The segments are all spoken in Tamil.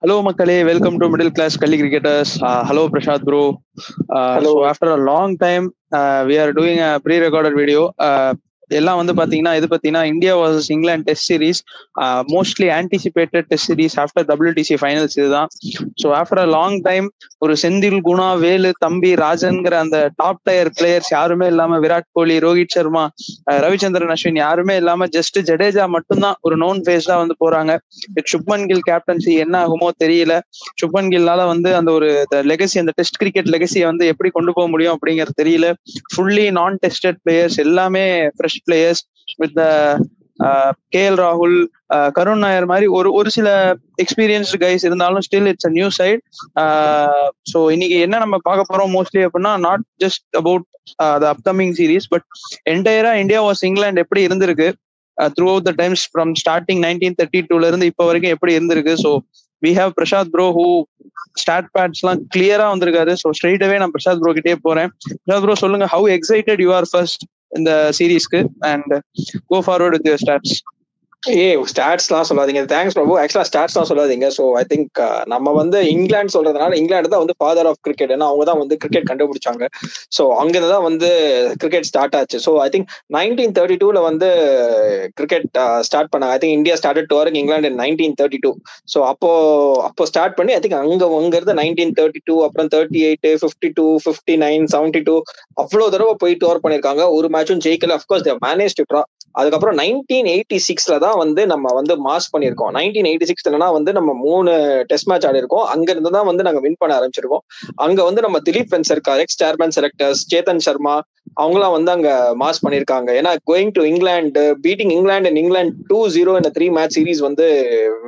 Hello, Makale. Welcome to Middle Class Gully Cricketers. Hello, Prashad bro. So Hello. after a long time, we are doing a pre-recorded video. எல்லாம் வந்து பாத்தீங்கன்னா இது பாத்தீங்கன்னா India versus England test series, mostly anticipated test series after WTC finals இதுதான். So after a long time ஒரு செந்தில், குணா, வேலு, தம்பி, ராஜன்கிற அந்த டாப் டயர் பிளேயர்ஸ் யாருமே இல்லாம, விராட் கோலி, ரோஹித் சர்மா, ரவிச்சந்திரன் அஸ்வின் யாருமே இல்லாம ஜஸ்ட் ஜடேஜா மட்டும்தான் ஒரு நோன் ஃபேஸ்டா வந்து போறாங்க. சுப்மன் கில் கேப்டன்சி என்ன ஆகுமோ தெரியல. சுப்மன் கில்லால வந்து அந்த ஒரு லெகசி, அந்த டெஸ்ட் கிரிக்கெட் லெகசியை வந்து எப்படி கொண்டு போக முடியும் அப்படிங்கிறது தெரியல. ஃபுல்லி நான் டெஸ்டட் பிளேயர்ஸ், எல்லாமே ஃப்ரெஷ் பிளேயர்ஸ் வித் KL ராகுல், கருண் நாயர் மாதிரி ஒரு சில எக்ஸ்பீரியன்ஸ்டு கைஸ் இருந்தாலும் still it's a new side. So இன்னைக்கு என்ன நம்ம பார்க்க போறோம் மோஸ்ட்லி அப்படின்னா, not just about the upcoming series, but என்டையரா இந்தியா வாஸ் இங்கிலாந்து எப்படி இருந்திருக்கு throughout the times from starting 1932ல இருந்து இப்போ வரைக்கும் எப்படி இருந்திருக்கு. So we have Prasad bro who stat பேட்ஸ்லாம் கிளியரா வந்திருக்காரு. ஸோ ஸ்ட்ரெயிட்டாவே நான் பிரசாத் ப்ரோ கிட்டே போறேன். பிரசாத் ப்ரோ, சொல்லுங்க, how excited you are first இந்த சீரீஸ்க்கு and go forward with your stats. Stats slam சொல்லாதீங்க. தேங்க்ஸ் பிரபு. ஆக்சுவலா ஸ்டாட்ஸ்லாம் சொல்லாதீங்க. ஸோ ஐ திங்க் நம்ம வந்து இங்கிலாந்து சொல்றதுனால, இங்கிலாந்து தான் வந்து ஃபாதர் ஆஃப் கிரிக்கெட். ஏன்னா அவங்க தான் வந்து கிரிக்கெட் கண்டுபிடிச்சாங்க. ஸோ அங்கிருந்து தான் வந்து கிரிக்கெட் ஸ்டார்ட் ஆச்சு. ஸோ ஐ திங்க் 1932ல வந்து கிரிக்கெட் ஸ்டார்ட் பண்ணாங்க. I think India started touring England in 1932. So அப்போ ஸ்டார்ட் பண்ணி ஐ திங்க் அங்கிருந்து 1932, அப்புறம் 38, 52, 59, 72 அவ்வளோ தடவை போய் டூர் பண்ணியிருக்காங்க. ஒரு மேட்சும் ஜெயிக்கல. Of course they manage to draw. அதுக்கப்புறம் 1986ல தான் வந்து நம்ம வந்து மாஸ் பண்ணியிருக்கோம். 1986லனா வந்து நம்ம 3 டெஸ்ட் மேட்ச் ஆடி இருக்கோம். அங்க இருந்து தான் வந்து நாங்க வின் பண்ண ஆரம்பிச்சிருக்கோம். அங்க வந்து நம்ம Dilip Vengsarkar, ex chairman selectors, Chetan Sharma அவங்களாம் வந்து அங்க மாஸ் பண்ணிருக்காங்க. ஏன்னா going to England, beating England and England 2-0 இந்த 3 மேட்ச் சீரீஸ் வந்து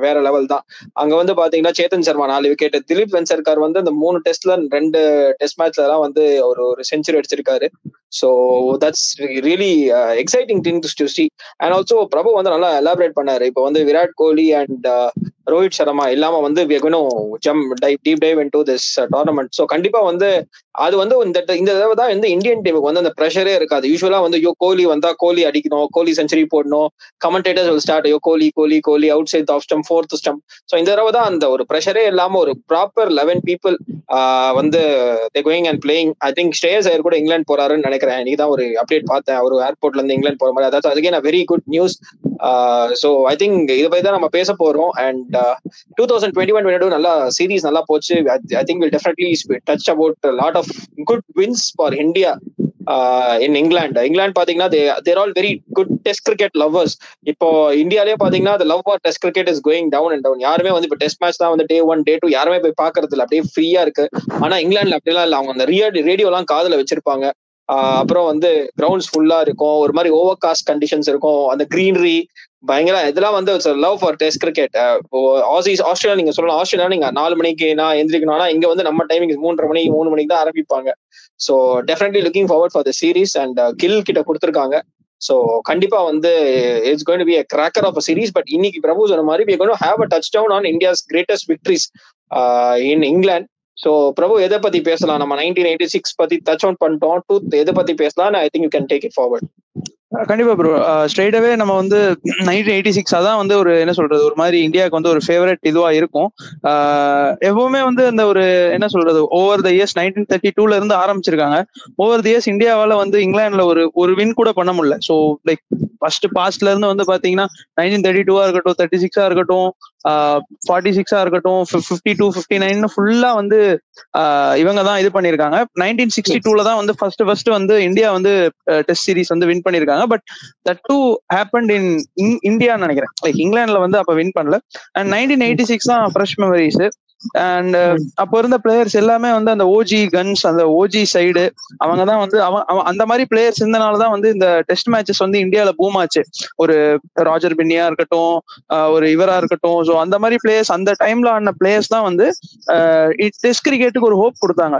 வேற லெவல் தான். அங்க வந்து பாத்தீங்கன்னா சேத்தன் சர்மா 4 விக்கெட், திலீப் வென்சர்கார் வந்து அந்த 3 டெஸ்ட்ல 2 டெஸ்ட் மேட்ச்ல எல்லாம் வந்து ஒரு செஞ்சுரி அடிச்சிருக்காரு. So that's really exciting thing to see. And also Prabhu வந்து நல்லா எலாபரேட் பண்ணாரு. இப்போ வந்து விராட் கோலி அண்ட் ரோஹித் சர்மா இல்லாம வந்து deep dive into this tournament. So கண்டிப்பா வந்து அது வந்து இந்த தடவை தான் வந்து இந்தியன் டீமுக்கு வந்து அந்த ப்ரெஷரே இருக்காது. யூஸ்வலா வந்து கோலி வந்தா கோலி அடிக்கணும், கோலி செஞ்சுரி போடணும், commentators will start Kohli Kohli Kohli outside off stump, fourth stump. So இந்த தடவை தான் அந்த ஒரு ப்ரெஷரே இல்லாம ஒரு ப்ராப்பர் 11 பீப்புள் வந்து going and playing. I think Shreyas Iyer கூட இங்கிலாந்து போறாருன்னு நினைக்கிறேன். இன்னைக்கு தான் ஒரு அப்டேட் பார்த்தேன், ஒரு ஏர்போர்ட்ல இருந்து இங்கிலாந்து போற மாதிரி. அதாவது அதுக்கே very good news. So I think இதை பத்தி தான் நம்ம பேச போறோம். அண்ட் 2021-22 நல்லா சீரீஸ் நல்லா போச்சு. I think will definitely touch about lot of good wins for India in England. England பாத்தீங்கன்னா they're all very good test cricket lovers. இப்போ இந்தியாலேயே பாத்தீங்கன்னா love for test cricket is going down and down. யாருமே வந்து இப்போ டெஸ்ட் மேட்ச் தான் வந்து Day 1, Day 2 யாருமே போய் பாக்குறது இல்லை. அப்படியே ஃப்ரீயா இருக்கு. ஆனா இங்கிலாந்துல அப்படிலாம் இல்லை. அவங்க அந்த ரேடியோ எல்லாம் காதுல வச்சிருப்பாங்க. அப்புறம் வந்து கிரவுண்ட்ஸ் ஃபுல்லா இருக்கும், ஒரு மாதிரி ஓவர் காஸ்ட் கண்டிஷன்ஸ் இருக்கும், அந்த கிரீனரி பயங்கர இதெல்லாம் வந்து love for test cricket. Australia நீங்க சொல்லலாம், ஆஸ்திரேலியா நீங்க 4 மணிக்கு நான் எந்திரிக்கணும். ஆனா இங்க வந்து நம்ம டைமிங் 3:30 மணி 3 மணிக்கு தான் ஆரம்பிப்பாங்க. So definitely looking forward for the series. And Gill கிட்ட கொடுத்துருக்காங்க. ஸோ கண்டிப்பா வந்து it's going to be a cracker of a series. But இன்னைக்கு பிரபு சொன்ன மாதிரி we are going to have a touchdown on India's greatest victories in England. So Prabhu எதை பத்தி பேசலாம்? நம்ம 1986 பத்தி டச் அவுட் பண்ணிட்டோம். எதை பத்தி பேசலாம்? I think you can take it forward. கண்டிப்பா ப்ரோ. ஸ்ட்ரெயிட்டாவே நம்ம வந்து 1986 அதான் வந்து ஒரு என்ன சொல்றது, ஒரு மாதிரி இந்தியாவுக்கு வந்து ஒரு ஃபேவரட் இதுவா இருக்கும். எப்பவுமே வந்து அந்த ஒரு என்ன சொல்றது, ஓவர் த இயர்ஸ் 1932ல இருந்து ஆரம்பிச்சிருக்காங்க. ஓவர் த இயர்ஸ் இந்தியாவால வந்து இங்கிலாந்துல ஒரு வின் கூட பண்ண முடியல. ஸோ லைக் ஃபர்ஸ்ட் பாஸ்ட்ல இருந்து வந்து பாத்தீங்கன்னா 1932 இருக்கட்டும், 36 இருக்கட்டும், 46 இருக்கட்டும், 52, 59 ஃபுல்லா வந்து இவங்க தான் இது பண்ணிருக்காங்க. 1962ல தான் வந்து ஃபர்ஸ்ட் வந்து இந்தியா வந்து டெஸ்ட் சீரிஸ் வந்து வின் பண்ணிருக்காங்க. But that too happened in இந்தியான்னு நினைக்கிறேன். லைக் இங்கிலாந்துல வந்து அப்ப வின் பண்ணல. அண்ட் 1986 தான் ஃப்ரெஷ் மெமரிஸ். அண்ட் அப்போ இருந்த பிளேயர்ஸ் எல்லாமே வந்து அந்த ஓஜி கன்ஸ், அந்த ஓஜி சைடு அவங்க தான் வந்து அந்த மாதிரி பிளேயர்ஸ் இருந்தனாலதான் வந்து இந்த டெஸ்ட் மேட்சஸ் வந்து இந்தியாவில பூம் ஆச்சு. ஒரு ராஜர் பின்னியா இருக்கட்டும், ஒரு இவரா இருக்கட்டும். ஸோ அந்த மாதிரி பிளேயர்ஸ், அந்த டைம்ல ஆன பிளேயர்ஸ் தான் வந்து டெஸ்ட் கிரிக்கெட்டுக்கு ஒரு ஹோப் கொடுத்தாங்க.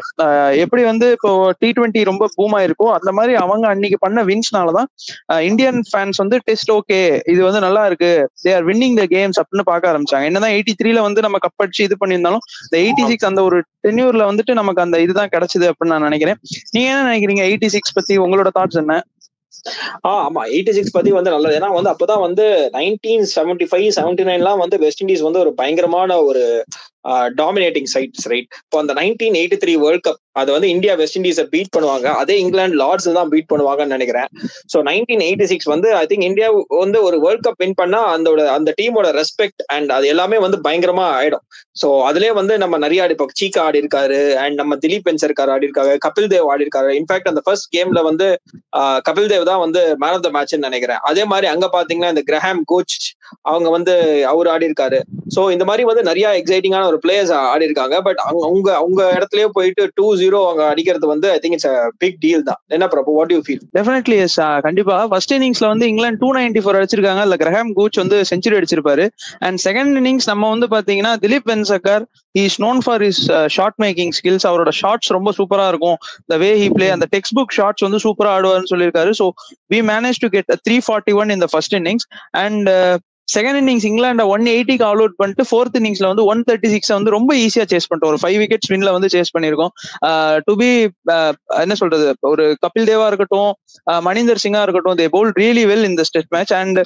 எப்படி வந்து இப்போ T20 ரொம்ப பூம் ஆயிருக்கும், அந்த மாதிரி அவங்க அன்னைக்கு பண்ண வின்ஸ்னாலதான் இந்தியன் ஃபேன்ஸ் வந்து டெஸ்ட் ஓகே, இது வந்து நல்லா இருக்கு, they are winning the games அப்படின்னு பார்க்க ஆரம்பிச்சாங்க. என்னதான் 83ல வந்து நம்ம கப் அடிச்சு இது பண்ணியிருந்தாலும் இந்த 86 அந்த ஒரு டென்யூர்ல வந்துட்டு நமக்கு அந்த இதுதான் கிடைச்சது அப்படின்னு நான் நினைக்கிறேன். நீங்க என்ன நினைக்கிறீங்க 86 பத்தி? உங்களோட தாட்ஸ் என்ன? ஆமா, 86 பத்தி வந்து நல்லது. ஏன்னா வந்து அப்பதான் வந்து 1975, 79 வந்து வெஸ்ட் இண்டீஸ் வந்து ஒரு பயங்கரமான ஒரு டாமினேட்டிங் சைட்ஸ், ரைட்? இப்போ அந்த 1983 வேர்ல்ட் கப் அது வந்து இந்தியா வெஸ்ட் இண்டீஸை பீட் பண்ணுவாங்க, அதே இங்கிலாந்து லார்ட்ஸ் தான் பீட் பண்ணுவாங்கன்னு நினைக்கிறேன். ஸோ 1986 வந்து ஐ திங்க் இந்தியா வந்து ஒரு வேர்ல்ட் கப் வின் பண்ணா அந்த டீமோட ரெஸ்பெக்ட் அண்ட் அது எல்லாமே வந்து பயங்கரமா ஆயிடும். ஸோ அதுலயே வந்து நம்ம நிறைய ஆடிப்போம். சீக்கா ஆடி இருக்காரு, அண்ட் நம்ம திலீப் வென்சர்கார் ஆடி இருக்காரு, கபில் தேவ் ஆடி இருக்காரு. இன்ஃபேக்ட் அந்த ஃபர்ஸ்ட் கேம்ல வந்து கபில் தேவ் தான் வந்து மேன் ஆஃப் த மேட்ச்னு நினைக்கிறேன். அதே மாதிரி அங்க பாத்தீங்கன்னா இந்த கிரஹாம் கோச் அவங்க வந்து அவர் ஆடி இருக்காரு. ஸோ இந்த மாதிரி வந்து நிறைய எக்ஸைட்டிங்கான ஒரு பிளேயர்ஸ் ஆடி இருக்காங்க. பட் அவங்க இடத்துலயே போயிட்டு 2-0 அவங்க அடிக்கிறது வந்து I think it's big deal தான். என்ன Prabhu, what you feel? Definitely yes. கண்டிப்பா ஃபர்ஸ்ட் இன்னிங்ஸ்ல வந்து இங்கிலாந்து 294 அடிச்சிருக்காங்க. அதுல கிரஹாம் கோச் வந்து செஞ்சுரி அடிச்சிருப்பாரு. அண்ட் செகண்ட் இன்னிங்ஸ் நம்ம வந்து பாத்தீங்கன்னா Dilip Vengsarkar is known for is shot making skills. அவரோட ஷார்ட்ஸ் ரொம்ப சூப்பரா இருக்கும். த வே ஹி பிளே, அந்த டெக்ஸ்ட் புக் ஷார்ட்ஸ் வந்து சூப்பரா ஆடுவார்னு சொல்லியிருக்காரு. So we manage to get 341 in the first innings. And second innings இங்கிலாண்ட 180க்கு ஆல் அவுட் பண்ணிட்டு ஃபோர்த் இன்னிங்ஸ்ல வந்து 136 வந்து ரொம்ப ஈஸியா சேஸ் பண்ணிட்டோம். ஒரு 5 விக்கெட் வின்ல வந்து சேஸ் பண்ணிருக்கோம். டு பி என்ன சொல்றது, ஒரு கபில் தேவா இருக்கட்டும், மணிந்தர் சிங்கா இருக்கட்டும், they bowl really well in the test match. And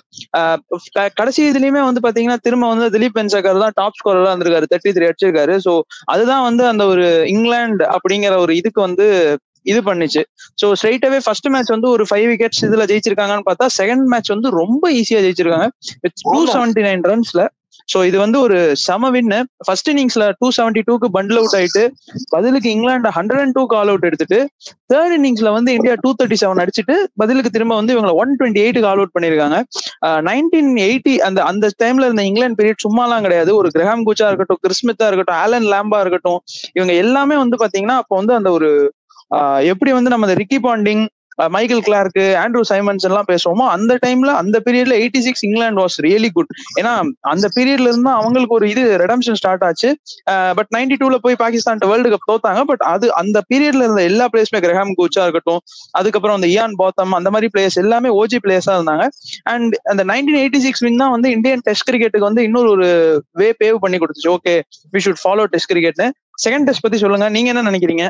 கடைசி இதுலயுமே வந்து பாத்தீங்கன்னா திரும்ப வந்து திலீப் வென்சர்கார் தான் டாப் ஸ்கோரரா இருந்திருக்காரு, 33 அடிச்சிருக்காரு. ஸோ அதுதான் வந்து அந்த ஒரு இங்கிலாந்து அப்படிங்கிற ஒரு இதுக்கு வந்து இது பண்ணிச்சு. ஸோ ஸ்ட்ரைட்டாவே ஃபர்ஸ்ட் மேட்ச் வந்து ஒரு 5 விக்கெட்ஸ் இதுல ஜெயிச்சிருக்காங்கன்னு பார்த்தா செகண்ட் மேட்ச் வந்து ரொம்ப ஈஸியா ஜெயிச்சிருக்காங்க வித் 279 ரன்ஸ்ல. ஸோ இது வந்து ஒரு சம வின்னு. ஃபர்ஸ்ட் இன்னிங்ஸ்ல 272க்கு பண்டில் அவுட் ஆயிட்டு பதிலுக்கு இங்கிலாந்து 102க்கு ஆல் அவுட் எடுத்துட்டு தேர்ட் இன்னிங்ஸ்ல வந்து இந்தியா 237 அடிச்சுட்டு பதிலுக்கு திரும்ப வந்து இவங்க 128க்கு ஆல் அவுட் பண்ணிருக்காங்க. 1980 அந்த டைம்ல இருந்த இங்கிலாந்து பீரியட் சும்மாலாம் கிடையாது. ஒரு கிரஹாம் கோச்சா இருக்கட்டும், கிறிஸ் ஸ்மித்தா இருக்கட்டும், ஆலன் லாம்பா இருக்கட்டும், இவங்க எல்லாமே வந்து பாத்தீங்கன்னா அப்போ வந்து அந்த ஒரு எப்படி வந்து நம்ம Ricky Ponting, Michael Clarke, Andrew Symonds எல்லாம் பேசுவோமோ அந்த டைம்ல அந்த பீரியட்ல 86 இங்கிலாந்து வாஸ் ரியலி குட். ஏன்னா அந்த பீரியட்ல இருந்து அவங்களுக்கு ஒரு இது ரெடம்ஷன் ஸ்டார்ட் ஆச்சு. பட் 92ல போய் பாகிஸ்தான் வேர்ல்டு கப் தோத்தாங்க. பட் அது அந்த பீரியட்ல இருந்த எல்லா பிளேயர்ஸுமே கிரஹாம் கோச்சா இருக்கட்டும், அதுக்கப்புறம் அந்த இயான் பாத்தம், அந்த மாதிரி பிளேயர்ஸ் எல்லாமே ஓஜி பிளேயர்ஸா இருந்தாங்க. அண்ட் அந்த 1986 வின் தான் வந்து இந்தியன் டெஸ்ட் கிரிக்கெட்டுக்கு வந்து இன்னொரு ஒரு வே பேவ் பண்ணி கொடுத்துச்சு. ஓகே, வி ஷுட் ஃபாலோ டெஸ்ட் கிரிக்கெட்னு. செகண்ட் டெஸ்ட் பத்தி சொல்லுங்க, நீங்க என்ன நினைக்கிறீங்க?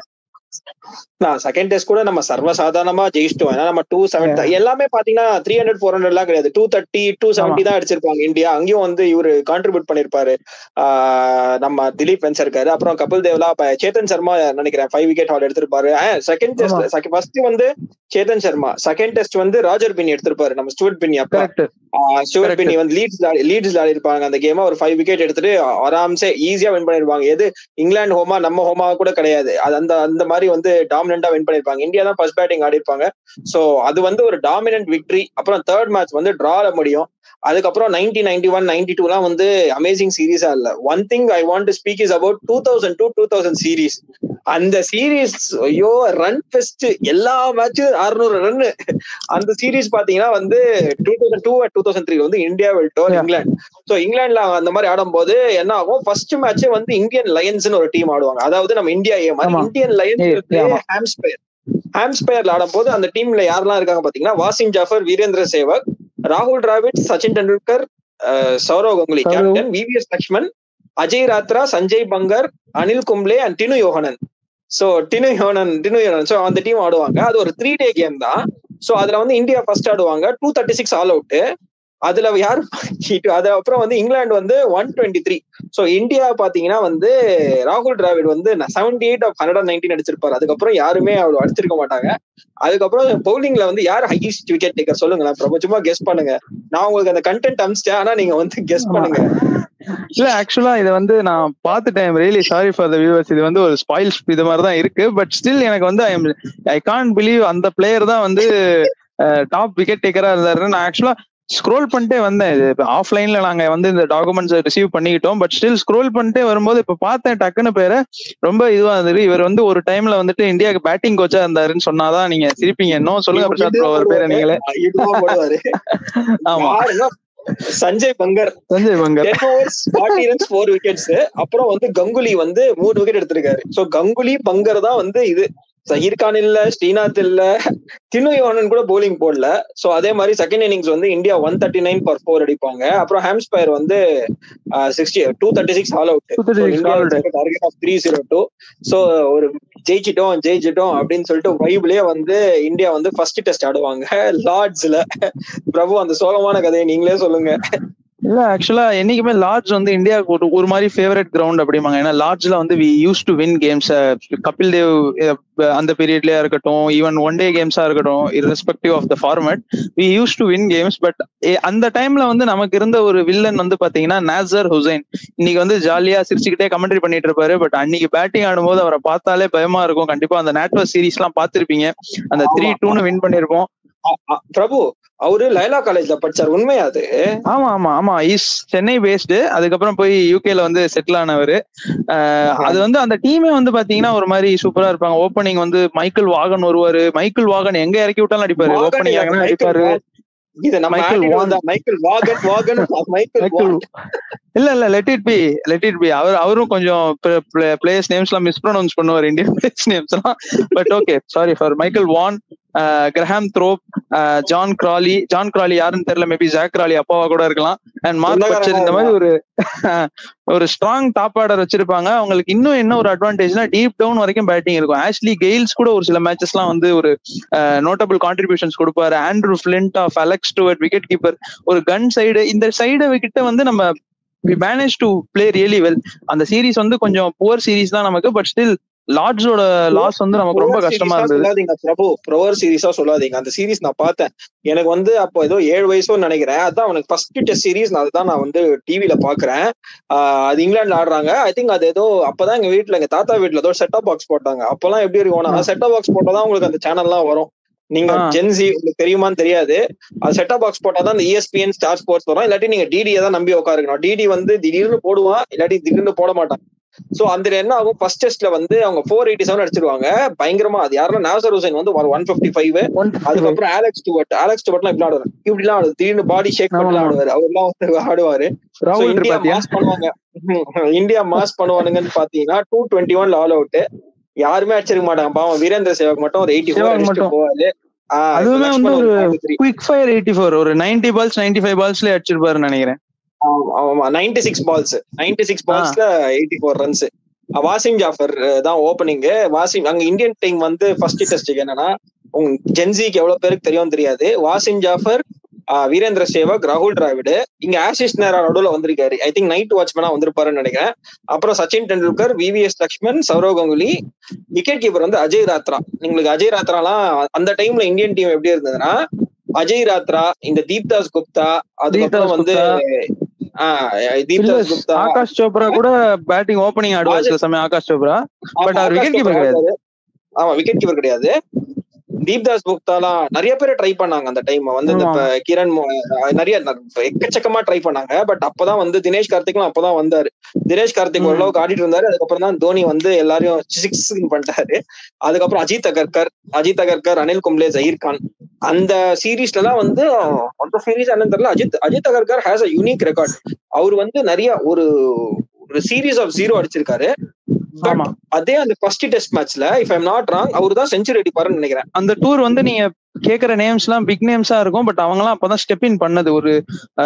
செகண்ட் டெஸ்ட் கூட நம்ம சர்வசாதாரணமா ஜெயிச்சிட்டோம். ஏன்னா நம்ம 270 எல்லாமே பாத்தீங்கன்னா 300 400 எல்லாம் கிடையாது, 230 270 தான் அடிச்சிருப்பாங்க இந்தியா. அங்கேயும் வந்து இவரு கான்ட்ரிபியூட் பண்ணிருப்பாரு நம்ம திலீப் வென்சர்கார். அப்புறம் கபில் தேவ்லாம், சேத்தன் சர்மா நினைக்கிறேன் 5 விக்கெட் ஹால் எடுத்திருப்பாரு. செகண்ட் டெஸ்ட் ஃபர்ஸ்ட் வந்து சேத்தன் சர்மா, செகண்ட் டெஸ்ட் வந்து ராஜர் பின்னி எடுத்திருப்பாரு, நம்ம ஸ்டூவர்ட் பின்னி. அப்ப ஸ்டூவர்ட் பின்னி வந்து லீட்ஸ் ஆடி இருப்பாங்க அந்த கேம். ஒரு 5 விக்கெட் எடுத்துட்டு ஆராம்சே ஈஸியா வின் பண்ணிருப்பாங்க. எது இங்கிலாந்து ஹோமா நம்ம ஹோமா கூட கிடையாது, அது அந்த மாதிரி வந்து டாமினண்டா வின் பண்ணிருப்பாங்க. இந்தியா தான் ஃபர்ஸ்ட் பேட்டிங் ஆடி இருப்பாங்க. சோ அது வந்து ஒரு டாமினன்ட் விக்டரி. அப்புறம் தேர்ட் மேட்ச் வந்து டிரால முடியும். அதுக்கப்புறம் 1991 92 வந்து அமேசிங் சீரீஸா இல்ல. One thing I want to speak is about 2002-2000 series. அந்த சீரீஸ் ஐயோ ரன் ஃபெஸ்ட், எல்லா மேட்சும் 600 ரன். அந்த சீரீஸ் பாத்தீங்கன்னா வந்து 2002-2003 வந்து India will tour England. So இங்கிலாந்துல அந்த மாதிரி ஆடும் போது என்ன ஆகும், ஃபர்ஸ்ட் மேட்ச் வந்து இந்தியன் லயன்ஸ் ஒரு டீம் ஆடுவாங்க. அதாவது நம்ம இந்தியா இந்தியன் லயன்ஸ் ஹாம்ஸ்பயர்ல ஆடும் போது அந்த டீம்ல யாரெல்லாம் இருக்காங்க பாத்தீங்கன்னா வாசிம் ஜாஃபர், வீரேந்திர சேவக், ராகுல் Dravid, Sachin Tendulkar, Sourav Ganguly captain, VVS Laxman, Ajay Ratra, Sanjay Bangar, Anil Kumble and Tinu Yohannan. So Tinu Yohannan so அந்த டீம் ஆடுவாங்க. அது ஒரு 3 டே கேம் தான். சோ அதுல வந்து இந்தியா ஃபர்ஸ்ட் ஆடுவாங்க 236 ஆல் அவுட். அதுல யாரு அது அப்புறம் வந்து இங்கிலாந்து வந்து 123. சோ இந்தியா பாத்தீங்கன்னா வந்து ராகுல் டிராவிட் வந்து 78 of 119 அடிச்சிருப்பாரு. அதுக்கப்புறம் யாருமே அவ்வளவு அடிச்சிருக்க மாட்டாங்க. அதுக்கப்புறம் பவுலிங்ல வந்து யார் ஹையஸ்ட் விக்கெட் டேக்கர் சொல்லுங்களேன், பிரபஞ்சமா கெஸ் பண்ணுங்க. நான் உங்களுக்கு அந்த கண்டென்ட் அமிச்சிட்டேன், ஆனா நீங்க வந்து கெஸ் பண்ணுங்க. இல்ல ஆக்சுவலா இதை வந்து நான் பார்த்துட்டேன், really sorry for the viewers. இது வந்து ஒரு ஸ்பாயில்ஸ் இது மாதிரி தான் இருக்கு. பட் ஸ்டில் எனக்கு வந்து ஐ கான்ட் பிலீவ் அந்த பிளேயர் தான் வந்து டாப் விக்கெட் டேக்கரா இருந்தாரு. நான் ஆக்சுவலா ஸ்க்ரோல் பண்ணிட்டே வந்தேன். இது ஆஃப்லைன்ல நாங்க வந்து இந்த டாக்குமெண்ட்ஸ் ரிசீவ் பண்ணிக்கிட்டோம். பட் ஸ்டில் ஸ்க்ரோல் பண்ணிட்டே வரும்போது இப்ப பார்த்தேன் டக்குன்னு பேரை ரொம்ப இதுவா இருந்தது. இவர் வந்து ஒரு டைம்ல வந்துட்டு இந்தியாவுக்கு பேட்டிங் கோச்சா இருந்தாருன்னு சொன்னாதான் நீங்க சிரிப்பீங்க. இன்னும் சொல்லுங்க பிரசாத் ப்ரோ அவர் பேரை நீங்களே. ஆமா, சஞ்சய் பங்கர் 10 overs 40 runs 4 wickets. அப்புறம் வந்து கங்குலி வந்து 3 விக்கெட் எடுத்திருக்காரு. சோ கங்குலி பங்கர் தான் வந்து இது. ஜஹீர் கான் இல்ல, ஸ்ரீநாத் இல்ல, தினு யோஹனன் கூட போலிங் போடல. சோ அதே மாதிரி செகண்ட் இன்னிங்ஸ் வந்து இந்தியா 139 for 4 அடிப்பாங்க. அப்புறம் ஹாம்ஸ்பயர் வந்து 236 all out. Target of 302. So ஒரு ஜெயிச்சிட்டோம் அப்படின்னு சொல்லிட்டு வைப்லயே வந்து இந்தியா வந்து ஃபர்ஸ்ட் டெஸ்ட் ஆடுவாங்க லார்ட்ஸ்ல. பிரபு அந்த சோகமான கதையை நீங்களே சொல்லுங்க. இல்ல ஆக்சுவலா என்னைக்குமே லார்ட்ஸ் வந்து இந்தியாவுக்கு ஒரு மாதிரி ஃபேவரட் கிரவுண்ட் அப்படிம்பாங்க. ஏன்னா லார்ட்ஸ்ல வந்து we use to win games. Kapil Dev அந்த பீரியட்லயா இருக்கட்டும், ஈவன் ஒன் டே கேம்ஸா இருக்கட்டும், irrespective of the format, we use to win games. But அந்த டைம்ல வந்து நமக்கு இருந்த ஒரு வில்லன் வந்து பாத்தீங்கன்னா நாசர் ஹுசைன். இன்னைக்கு வந்து ஜாலியா சிரிச்சுக்கிட்டே கமெண்ட்ரி பண்ணிட்டு இருப்பாரு. பட் அன்னைக்கு பேட்டிங் ஆடும்போது அவரை பார்த்தாலே பயமா இருக்கும். கண்டிப்பா அந்த நேட்வர்க் சீரிஸ் எல்லாம் பார்த்திருப்பீங்க. அந்த 3-2 வின் பண்ணிருப்போம். பிரபு அவரு லைலா காலேஜ்ல படிச்சார், உண்மையா அது? ஆமா ஆமா ஆமா, இஸ் சென்னை பேஸ்டு. அதுக்கப்புறம் போய் யூகேல வந்து செட்டில் ஆனவர். அது வந்து அந்த டீமே வந்து பாத்தீங்கன்னா ஒரு மாதிரி சூப்பரா இருப்பாங்க. ஓப்பனிங் வந்து மைக்கேல் வாகன் வருவாரு. மைக்கேல் வாகன் எங்க இறக்கி விட்டாலும் அடிப்பாரு. ஓப்பனிங் அடிப்பாரு. இது நம்ம மைக்கேல் வான், மைக்கேல் வாகன் மைக்கேல் வான். இல்ல லெட் இட் பி. அவரும் கொஞ்சம் பிளேயர்ஸ் நேம்ஸ் எல்லாம் மிஸ்ப்ரொனவுன்ஸ் பண்ணுவார், இந்தியன் பிளேயர்ஸ் நேம்ஸ் எல்லாம். But okay, sorry for Michael Vaughan, Graham Thorpe, John Crawley யாருன்னு தெரியல, மேபி ஜாக் கிராலி அப்பாவா கூட இருக்கலாம், அண்ட் மார்க் பச்சர். இந்த மாதிரி ஒரு ஸ்ட்ராங் டாப் ஆர்டர் வச்சிருப்பாங்க. அவங்களுக்கு இன்னும் என்ன ஒரு அட்வான்டேஜ்னா டீப் டவுன் வரைக்கும் பேட்டிங் இருக்கும். ஆஷ்லி கெயில்ஸ் கூட ஒரு சில மேட்சஸ் எல்லாம் வந்து ஒரு நோட்டபிள் கான்ட்ரிபியூஷன்ஸ் கொடுப்பாரு. Andrew Flintoff Alex Stewart wicket keeper, ஒரு கன் சைடு. இந்த சைடு கிட்ட வந்து நம்ம we managed to play really well. அந்த சீரிஸ் வந்து கொஞ்சம் புவர் சீரிஸ் தான் நமக்கு. பட் ஸ்டில் லார்ட்ஸோட லாஸ் வந்து நமக்கு ரொம்ப கஷ்டமா இருந்தது. பிரபு ப்ரோவர் சீரிஸா சொல்லாதீங்க. அந்த சீரிஸ் நான் பார்த்தேன். எனக்கு வந்து அப்போ ஏதோ 7 வயசோ நினைக்கிறேன். அதான் அவனுக்கு ஃபர்ஸ்ட் டெஸ்ட் சீரிஸ். அதுதான் நான் வந்து டிவில பாக்குறேன். அது இங்கிலாந்துல ஆடுறாங்க. ஐ திங்க் அது ஏதோ அப்பதான் எங்க வீட்டுல, எங்க தாத்தா வீட்டுல ஏதோ செட்டப் பாக்ஸ் போட்டாங்க. அப்பெல்லாம் எப்படி இருக்கும்னா செட்டப் பாக்ஸ் போட்டாதான் உங்களுக்கு அந்த சேனல்லாம் வரும். நீங்க ஜென்சி உங்களுக்கு தெரியுமான்னு தெரியாது. அது செட்டப் பாக்ஸ் போட்டாதான் அந்த ESPN ஸ்டார் ஸ்போர்ட்ஸ் வரும். இல்லாட்டி நீங்க டிடியை தான் நம்பி உட்காருக்கணும். டிடி வந்து திடீர்னு போடுவான், இல்லாட்டி திடீர்னு போட மாட்டான். சோ அந்த என்ன ஆகும், ஃபர்ஸ்ட் டெஸ்ட்ல வந்து அவங்க 487 அடிச்சிருவாங்க பயங்கரமா. அது யாருன்னா நாசர் ஹுசைன் வந்து 155. அதுக்கப்புறம் ஆலெக்ஸ் ஸ்டூவர்ட்லாம் இப்படிலாம் ஆடுவாரு. திடீர்னு பாடி ஷேக் பண்ணலாம் ஆடுவாரு. அவர்லாம் வந்து ஆடுவாரு. இந்தியா மாஸ் பண்ணுவாங்க. இந்தியா மாஸ் பண்ணுவானுங்கன்னு பாத்தீங்கன்னா 221 ஆல் அவுட். யாருமே அடிச்சிருக்க மாட்டாங்க. பாவம் வீரேந்திர சேவாக் மட்டும் ஒரு 84 அடிச்சுட்டு போவாரு. அதுவுமே வந்து ஒரு குயிக் ஃபயர் 84, ஒரு 90 பால்ஸ் 95 பால்ஸ்ல அடிச்சிருப்பாருன்னு நினைக்கிறேன். ஆமா 96 பால்ஸ்ல 84 ரன்ஸ். வாசிம் ஜாஃபர் தான் ஓப்பனிங். வாசிம் அங்க இந்தியன் டீம் வந்து ஃபர்ஸ்ட் டெஸ்ட்டுக்கு என்னன்னா, ஜென்சிக்கு எவ்வளவு பேருக்கு தெரியும் தெரியாது, வாசிம் ஜாஃபர், வீரேந்திர சேவக், ராகுல் டிராவிட். இங்க ஆஷிஷ் நேரா நடுவுல வந்திருக்காரு. ஐ திங்க் நைட் வாட்ச்மேனா வந்திருப்பாருன்னு நினைக்கிறேன். அப்புறம் Sachin Tendulkar, VVS Laxman, Sourav Ganguly. Wicket keeper வந்து அஜய் ராத்ரா. உங்களுக்கு அஜய் ராத்ராலாம் அந்த டைம்ல இந்தியன் டீம் எப்படி இருந்ததுன்னா, அஜய் ராத்ரா, இந்த தீப்தாஸ் குப்தா, அதுக்கப்புறம் வந்து தீப்தாஸ் குப்தா, ஆகாஷ் சோப்ரா கூட பேட்டிங் ஓப்பனிங் ஆடுவாரு சில சமயம். ஆகாஷ் சோப்ரா பட் அவர் விக்கெட் கீப்பர் கிடையாது. ஆமா விக்கெட் கீப்பர் கிடையாது. தீப்தாஸ் குப்தாலாம் நிறைய பேர் ட்ரை பண்ணாங்க அந்த டைம் வந்து. இந்த கிரண் நிறைய எக்கச்சக்கமா ட்ரை பண்ணாங்க. பட் அப்பதான் வந்து தினேஷ் கார்த்திக்லாம் அப்பதான் வந்தாரு. தினேஷ் கார்த்திக் ஓரளவுக்கு ஆடிட்டு இருந்தாரு. அதுக்கப்புறம் தான் தோனி வந்து எல்லாரையும் 6 பண்ணிட்டாரு. அதுக்கப்புறம் அஜித் அகர்கர், அனில் கும்ப்ளே, ஜஹீர் கான். அந்த சீரீஸ்ல எல்லாம் வந்து அந்த சீரீஸ் என்னன்னு தெரியல, Ajit Agarkar has a unique record. அவர் வந்து நிறைய ஒரு சீரீஸ் ஆஃப் 0 அடிச்சிருக்காரு. அதே அந்த ஃபர்ஸ்ட் டெஸ்ட் மேட்ச்ல if I am not wrong அவர் தான் செஞ்சுரி அடிப்பாருன்னு நினைக்கிறேன். அந்த டூர் வந்து நீங்க கேக்குற நேம்ஸ் எல்லாம் பிக் நேம்ஸா இருக்கும். பட் அவங்க எல்லாம் அப்பதான் ஸ்டெப் இன் பண்ணது. ஒரு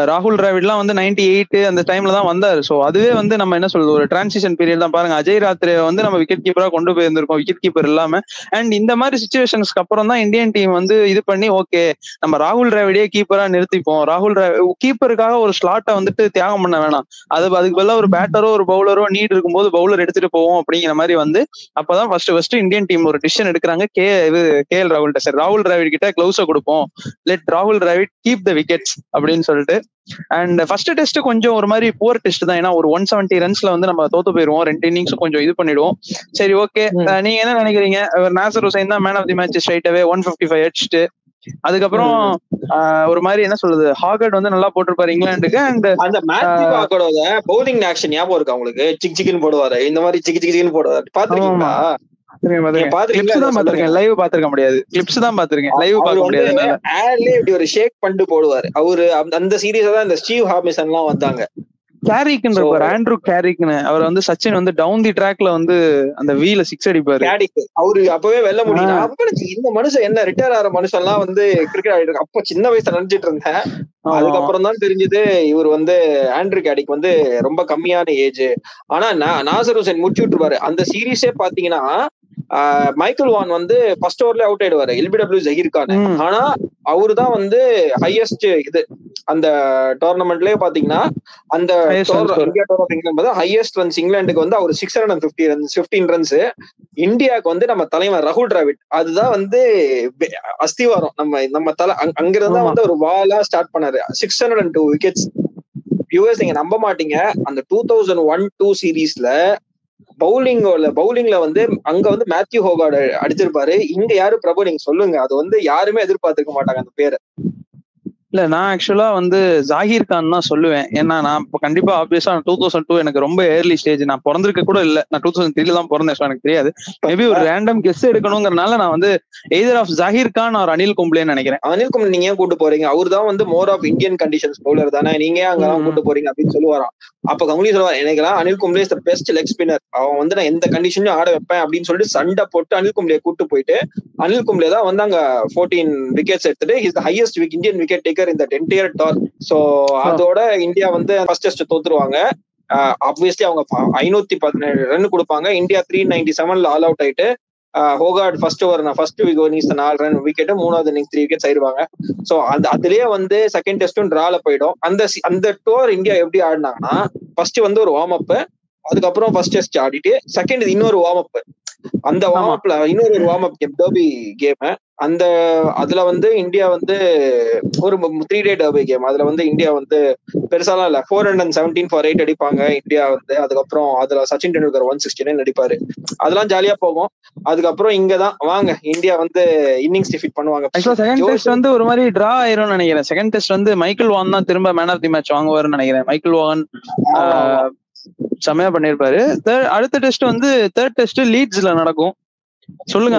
ராகுல் டிராவிட் எல்லாம் வந்து 98 அந்த டைம்ல தான் வந்தாரு. சோ அதுவே வந்து நம்ம என்ன சொல்றது, ஒரு டிரான்சிஷன் பீரியட் தான். பாருங்க, அஜய் ராத்ரே வந்து நம்ம விக்கெட் கீப்பரா கொண்டு போயிருந்திருக்கோம், விக்கெட் கீப்பர் இல்லாம. அண்ட் இந்த மாதிரி சிச்சுவேஷன்ஸ்க்கு அப்புறம் தான் இந்தியன் டீம் வந்து இது பண்ணி, ஓகே நம்ம ராகுல் டிராவிடே கீப்பரா நிறுத்திப்போம், ராகுல் கீப்பருக்காக ஒரு ஸ்லாட்டை வந்துட்டு தியாகம் பண்ண வேணாம், அதுக்கு பதிலாக ஒரு பேட்டரோ ஒரு பவுலரோ நீட் இருக்கும்போது பவுலர் எடுத்துட்டு போவோம் அப்படிங்கிற மாதிரி வந்து அப்பதான் ஃபர்ஸ்ட் இந்தியன் டீம் ஒரு டிசிஷன் எடுக்கிறாங்க. KL ராகுல் டிராவிட் கிட்ட கிளவுஸ கொடுப்போம், லெட் ராகுல் டிராவிட் கீப் த விக்கெட்ஸ் அப்படின்னு சொல்லிட்டு. அண்ட் ஃபர்ஸ்ட் டெஸ்ட் கொஞ்சம் ஒரு மாதிரி புவர் டெஸ்ட் தான். ஏன்னா ஒரு 170 ரன்ஸ்ல வந்து நம்ம தோத்து போயிருவோம். 2 இன்னிங்ஸும் கொஞ்சம் இது பண்ணிடுவோம். சரி ஓகே, நீங்க என்ன நினைக்கிறீங்க? நாசர் ஹுசைன் தான் man of the match straight away 155 அடிச்சுட்டு. அதுக்கப்புறம் ஒரு மாதிரி என்ன சொல்றது, ஹாகர்ட் வந்து நல்லா போட்டிருப்பாரு இங்கிலாந்துக்கு. அண்ட் அந்த மேத்யூ ஹாகர்டோட பவுலிங் ஆக்ஷன் ஞாபகம் இருக்கா உங்களுக்கு? சிக் சிக்னு போடுவாரு, இந்த மாதிரி சிக் சிக்னு போடுவாரு, பாத்துருக்கீங்களா? லைவ் பாத்துருக்க முடியாது, கிளிப்ஸ் தான் பாத்துருக்கேன், லைவ் பார்க்க முடியாது. இப்படி ஒரு ஷேக் பண்ணிட்டு போடுவாரு அவரு. அந்த சீரீஸ் தான் இந்த ஸ்டீவ் ஹாமிசன் எல்லாம் வந்தாங்க. கேரிக்னு இருப்பாரு, ஆண்ட்ரூ கேரிக்னு. அவர் வந்து சச்சின் வந்து டவுன் தி ட்ராக்ல வந்து அந்த வீல 6 அடிப்பாரு. அவரு அப்பவே வெல்ல முடியும். இந்த மனுஷன் என்ன ரிட்டையர் ஆகிற மனுஷன் எல்லாம் வந்து கிரிக்கெட் ஆடிட்டு அப்ப சின்ன வயசுல நினைச்சிட்டு இருந்தேன். அதுக்கப்புறம் தான் தெரிஞ்சது இவர் வந்து ஆண்ட்ரூ கேரிக் வந்து ரொம்ப கம்மியான ஏஜ். ஆனா நாசர் ஹுசைன் முடிச்சு விட்டுருவாரு. அந்த சீரீஸே பாத்தீங்கன்னா மைக்கேல் வான் வந்து ஃபர்ஸ்ட் ஓவர்ல அவுட் ஆயிடுவாரு எல்பிடபிள்யூ ஜஹீர் கான். ஆனா அவரு தான் வந்து ஹையஸ்ட் இது அந்த டோர்னமெண்ட்லயே பாத்தீங்கன்னா அந்த India tour of England highest runs இங்கிலாந்துக்கு வந்து அவர் 650 ரன்ஸ் 15 ரன்ஸ். இந்தியாவுக்கு வந்து நம்ம தலைவர் ராகுல் டிராவிட் அதுதான் வந்து அஸ்திவாரம். நம்ம தலை அங்கிருந்தா வந்து ஒரு வாலா ஸ்டார்ட் பண்ணாரு. 602 விக்கெட்ஸ். யூஎஸ் நீங்க நம்ப மாட்டீங்க, அந்த 2001-2 சீரீஸ்ல பவுலிங்ல வந்து அங்க வந்து மேத்யூ ஹோகார்ட் அடிச்சிருப்பாரு. இங்க யாரு பிரபு நீங்க சொல்லுங்க, அது வந்து யாருமே எதிர்பார்த்திருக்க மாட்டாங்க அந்த பேரை. இல்ல நான் ஆக்சுவலா வந்து ஜாகிர் கான் தான் சொல்லுவேன். ஏன்னா நான் இப்போ கண்டிப்பா ஆப்வியஸா 2002 எனக்கு ரொம்ப ஏர்லி ஸ்டேஜ். நான் பிறந்திருக்க கூட இல்ல, நான் 2003 தான் பிறந்தேன். எனக்கு தெரியாது. மேபி ஒரு ரேண்டம் கெஸ் எடுக்கணுங்கிறனால நான் வந்து either of Zaheer Khan or Anil கும்ப்ளேன்னு நினைக்கிறேன். அனில் கும்ப்ளே நீங்க ஏன் கூட்டு போறீங்க? அவர் தான் வந்து more of Indian conditions bowler தானே, நீங்க ஏன் அங்கெல்லாம் கூட்டு போறீங்க அப்படின்னு சொல்லுவாராம். அப்ப கங்குலி சொல்லுவார், எனக்குலாம் Anil Kumble is the best leg spinner, அவன் வந்து நான் எந்த கண்டிஷன்லயும் ஆட வைப்பேன் அப்படின்னு சொல்லிட்டு சண்டை போட்டு அனில் கும்ப்ளே கூட்டு போயிட்டு அனில் கும்ப்ளே தான் வந்து அங்க 14 விக்கெட்ஸ் எடுத்துட்டு is the highest Indian wicket taker in the entire tour. So அதோட இந்தியா வந்து ஃபர்ஸ்ட் டெஸ்ட் தோத்துருவாங்க. ஆப்வியஸ்லி அவங்க 517 ரன் கொடுப்பாங்க. இந்தியா 397 ஆல் அவுட் ஆயிட்டு Hoggard first over first innings 4 run wicket, மூணாவது இன்னிங்ஸ் 3 விக்கெட்ஸ் ஆயிடுவாங்க. சோ அதுலயே வந்து செகண்ட் டெஸ்டும் டிரால போயிடும். அந்த டோர் இந்தியா எப்படி ஆடினாங்கன்னா ஃபர்ஸ்ட் வந்து ஒரு வார்ம் அப், அதுக்கப்புறம் ஃபர்ஸ்ட் டெஸ்ட் ஆடிட்டு செகண்ட் இன்னொரு வார்ம் அப், அந்த வார்ம் அப்ல இன்னொரு warm up game derby game. அதுல வந்து இந்தியா வந்து ஒரு 3 டே டர்பி கேம். அதுல வந்து இந்தியா வந்து பெருசாலாம் இல்ல, 417 for 8 அடிப்பாங்க இந்தியா வந்து. அதுக்கப்புறம் அதுல சச்சின் டெண்டுல்கர் 169 அடிப்பாரு. அதெல்லாம் ஜாலியா போகும். அதுக்கப்புறம் இங்கதான் வாங்க இந்தியா வந்து இன்னிங்ஸ் டிஃபீட் பண்ணுவாங்க. செகண்ட் டெஸ்ட் வந்து ஒரு மாதிரி டிரா ஆயிரும்னு நினைக்கிறேன். செகண்ட் டெஸ்ட் வந்து மைக்கேல் வான் தான் திரும்ப மேன் ஆஃப் தி மேட்ச் வாங்குவாருன்னு நினைக்கிறேன். மைக்கேல் வான் செமையா பண்ணிருப்பாரு. அடுத்த டெஸ்ட் வந்து தேர்ட் டெஸ்ட் லீட்ஸ்ல நடக்கும். சொல்லுங்க,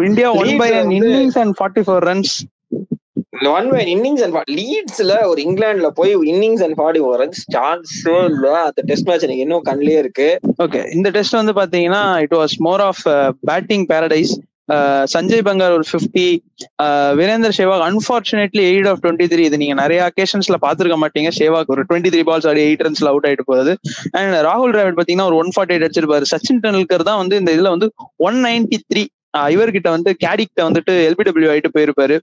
India 1/n innings and 44 runs. 1/n innings and லீட்ஸ்ல ஒரு இங்கிலாந்துல போய் இன்னிங்ஸ் அண்ட் 44 ரன்ஸ் சான்ஸே இல்ல. அந்த டெஸ்ட் மேட்ச் எனக்கு இன்னும் கண்ணிலே இருக்கு. ஓகே, இந்த டெஸ்ட் வந்து பாத்தீங்கன்னா it was more of batting paradise. Sanjay Bangar ஒரு 50, வீரேந்தர் சேவாக் அன்பார்ச்சுனேட்லி 8 of 23. இது நீங்க நிறைய அக்கேஷன்ஸ்ல பாத்துருக்க மாட்டீங்க. சேவாக் ஒரு 23 balls ஆடி 8 runsல அவுட் ஆயிட்டு போகுது. அண்ட் ராகுல் டிராவிட் பாத்தீங்கன்னா ஒரு 148 அடிச்சிருப்பாரு. சச்சின் டெண்டுல்கர் தான் வந்து இந்த இதுல வந்து 193. இவர்கிட்ட வந்து கேடிக்கிட்ட வந்துட்டு எல்பிடபிள்யூ ஆயிட்டு போயிருப்பாரு.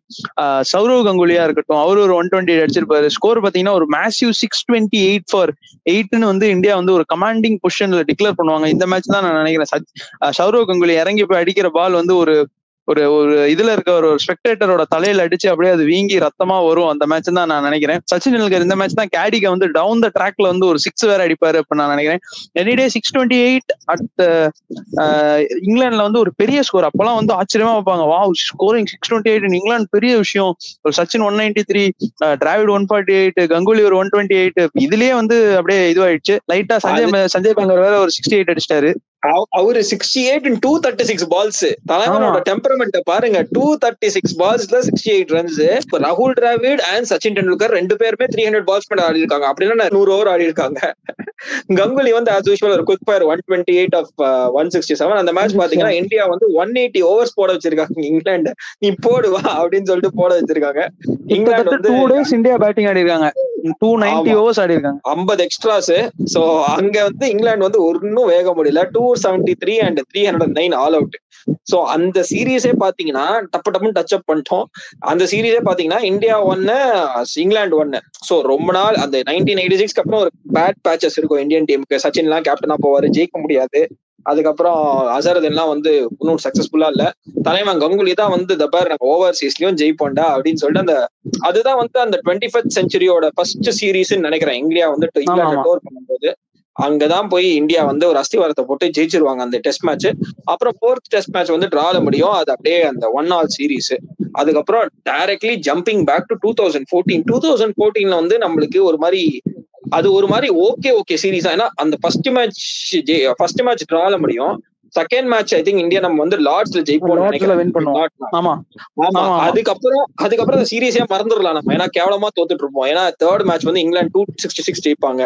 சௌரவ் கங்குலியா இருக்கட்டும், அவரு ஒரு 128 அடிச்சிருப்பாரு. ஸ்கோர் பாத்தீங்கன்னா ஒரு மேசிவ் 628 for 8 வந்து இந்தியா வந்து ஒரு கமாண்டிங் பொசிஷன்ல டிக்ளேர் பண்ணுவாங்க. இந்த மேட்ச் தான் நான் நினைக்கிறேன் சௌரவ் கங்குலி இறங்கி போய் அடிக்கிற பால் வந்து ஒரு ஒரு இதுல இருக்க ஒரு ஸ்பெக்டேட்டரோட தலையில அடிச்சு அப்படியே அது வீங்கி ரத்தமா வரும். அந்த மேட்ச் தான் நான் நினைக்கிறேன். சச்சின் டெண்டுல்கர் இந்த மேட்ச் தான் கேடிக்க வந்து டவுன் த ட்ராக்ல வந்து ஒரு 6 வேற அடிப்பாரு அப்படின்னு நான் நினைக்கிறேன். எனிடே 628 அட் இங்கிலாந்துல வந்து ஒரு பெரிய ஸ்கோர். அப்பெல்லாம் வந்து ஆச்சரியமா வைப்பாங்க, வா ஸ்கோரிங் 628 இங்கிலாந்து பெரிய விஷயம். ஒரு சச்சின் 193, டிராவிட் 148, கங்குலி ஒரு 128. இதுலயே வந்து அப்படியே இதுவாயிடுச்சு. லைட்டா சஞ்சய் பங்கர் வேற ஒரு 68 அடிச்சிட்டாரு. அவரு 68 in 236 balls. தலைவனோட டெம்பரமெண்ட் பாருங்க. 236 balls 68 runs. ராகுல் டிராவிட் அண்ட் சச்சின் டெண்டுல்கர் ரெண்டு பேருமே 300 balls மேல ஆடி இருக்காங்க. அப்படின்னா 100 over ஆடி இருக்காங்க. கங்குலி வந்து as usual ஒரு குவிக் ஃபயர் 128 of 167. அந்த மேட்ச் பாத்தீங்கன்னா இந்தியா வந்து 180 overs போட வச்சிருக்காங்க. இங்கிலாந்து நீ போடுவா அப்படின்னு சொல்லிட்டு போட வச்சிருக்காங்க. இங்கிலாந்து வந்து 2 days இந்தியா பேட்டிங் ஆடி இருக்காங்க. 290 overs ஆடி இருக்காங்க. 50 எக்ஸ்ட்ராஸ். சோ அங்க வந்து இங்கிலாந்து வந்து ஒன்னும் வேக முடியல. 273 and 309 ஆல் அவுட். சோ அந்த சீரீஸே பாத்தீங்கன்னா டப்புன்னு டச் அப் பண்ணிட்டோம். அந்த சீரீஸே பாத்தீங்கன்னா இந்தியா 1 இங்கிலாந்து 1. சோ ரொம்ப நாள் அந்த 1986க்கு அப்புறம் ஒரு பேட் பேச்சஸ் இருக்கும் இந்தியன் டீமுக்கு. சச்சின் எல்லாம் கேப்டனா போவாரு, ஜெயிக்க முடியாது. அதுக்கப்புறம் அசருதீன் எல்லாம் வந்து இன்னும் சக்சஸ்ஃபுல்லா இல்ல. தலைவன் கங்குலி தான் வந்து தபார் நாங்க ஓவர்சீஸ்லயும் ஜெயிப்போண்டா அப்படின்னு சொல்லிட்டு அதுதான் வந்து அந்த 21st centuryயோட ஃபர்ஸ்ட் சீரீஸ்ன்னு நினைக்கிறேன். இந்தியா வந்து இங்கிலாந்து டோர் பண்ணும்போது அங்கதான் போய் இந்தியா வந்து ஒரு அஸ்திவாரத்தை போட்டு ஜெயிச்சிருவாங்க அந்த டெஸ்ட் மேட்ச். அப்புறம் 4th டெஸ்ட் மேட்ச் வந்து டிரால முடியும். அது அப்படியே அந்த 1-all சீரீஸ். அதுக்கப்புறம் டைரக்ட்லி ஜம்பிங் பேக் டு 2014 வந்து நம்மளுக்கு ஒரு மாதிரி அது ஒரு மாதிரி ஓகே சீரீஸ். ஏன்னா அந்த ஃபர்ஸ்ட் மேட்ச் டிரால முடியும். Second match I think India நம்ம வந்து லார்ட்ஸ்ல ஜெயிப்போம் நினைக்கிறேன். ஆமா. அதுக்கப்புறம் அந்த சீரீஸே மறந்துடலாம் நம்ம. ஏன்னா கேவலமா தோத்துட்டு இருப்போம். ஏன்னா தேர்ட் மேட்ச் வந்து இங்கிலாந்து 266 ஜெயிப்பாங்க.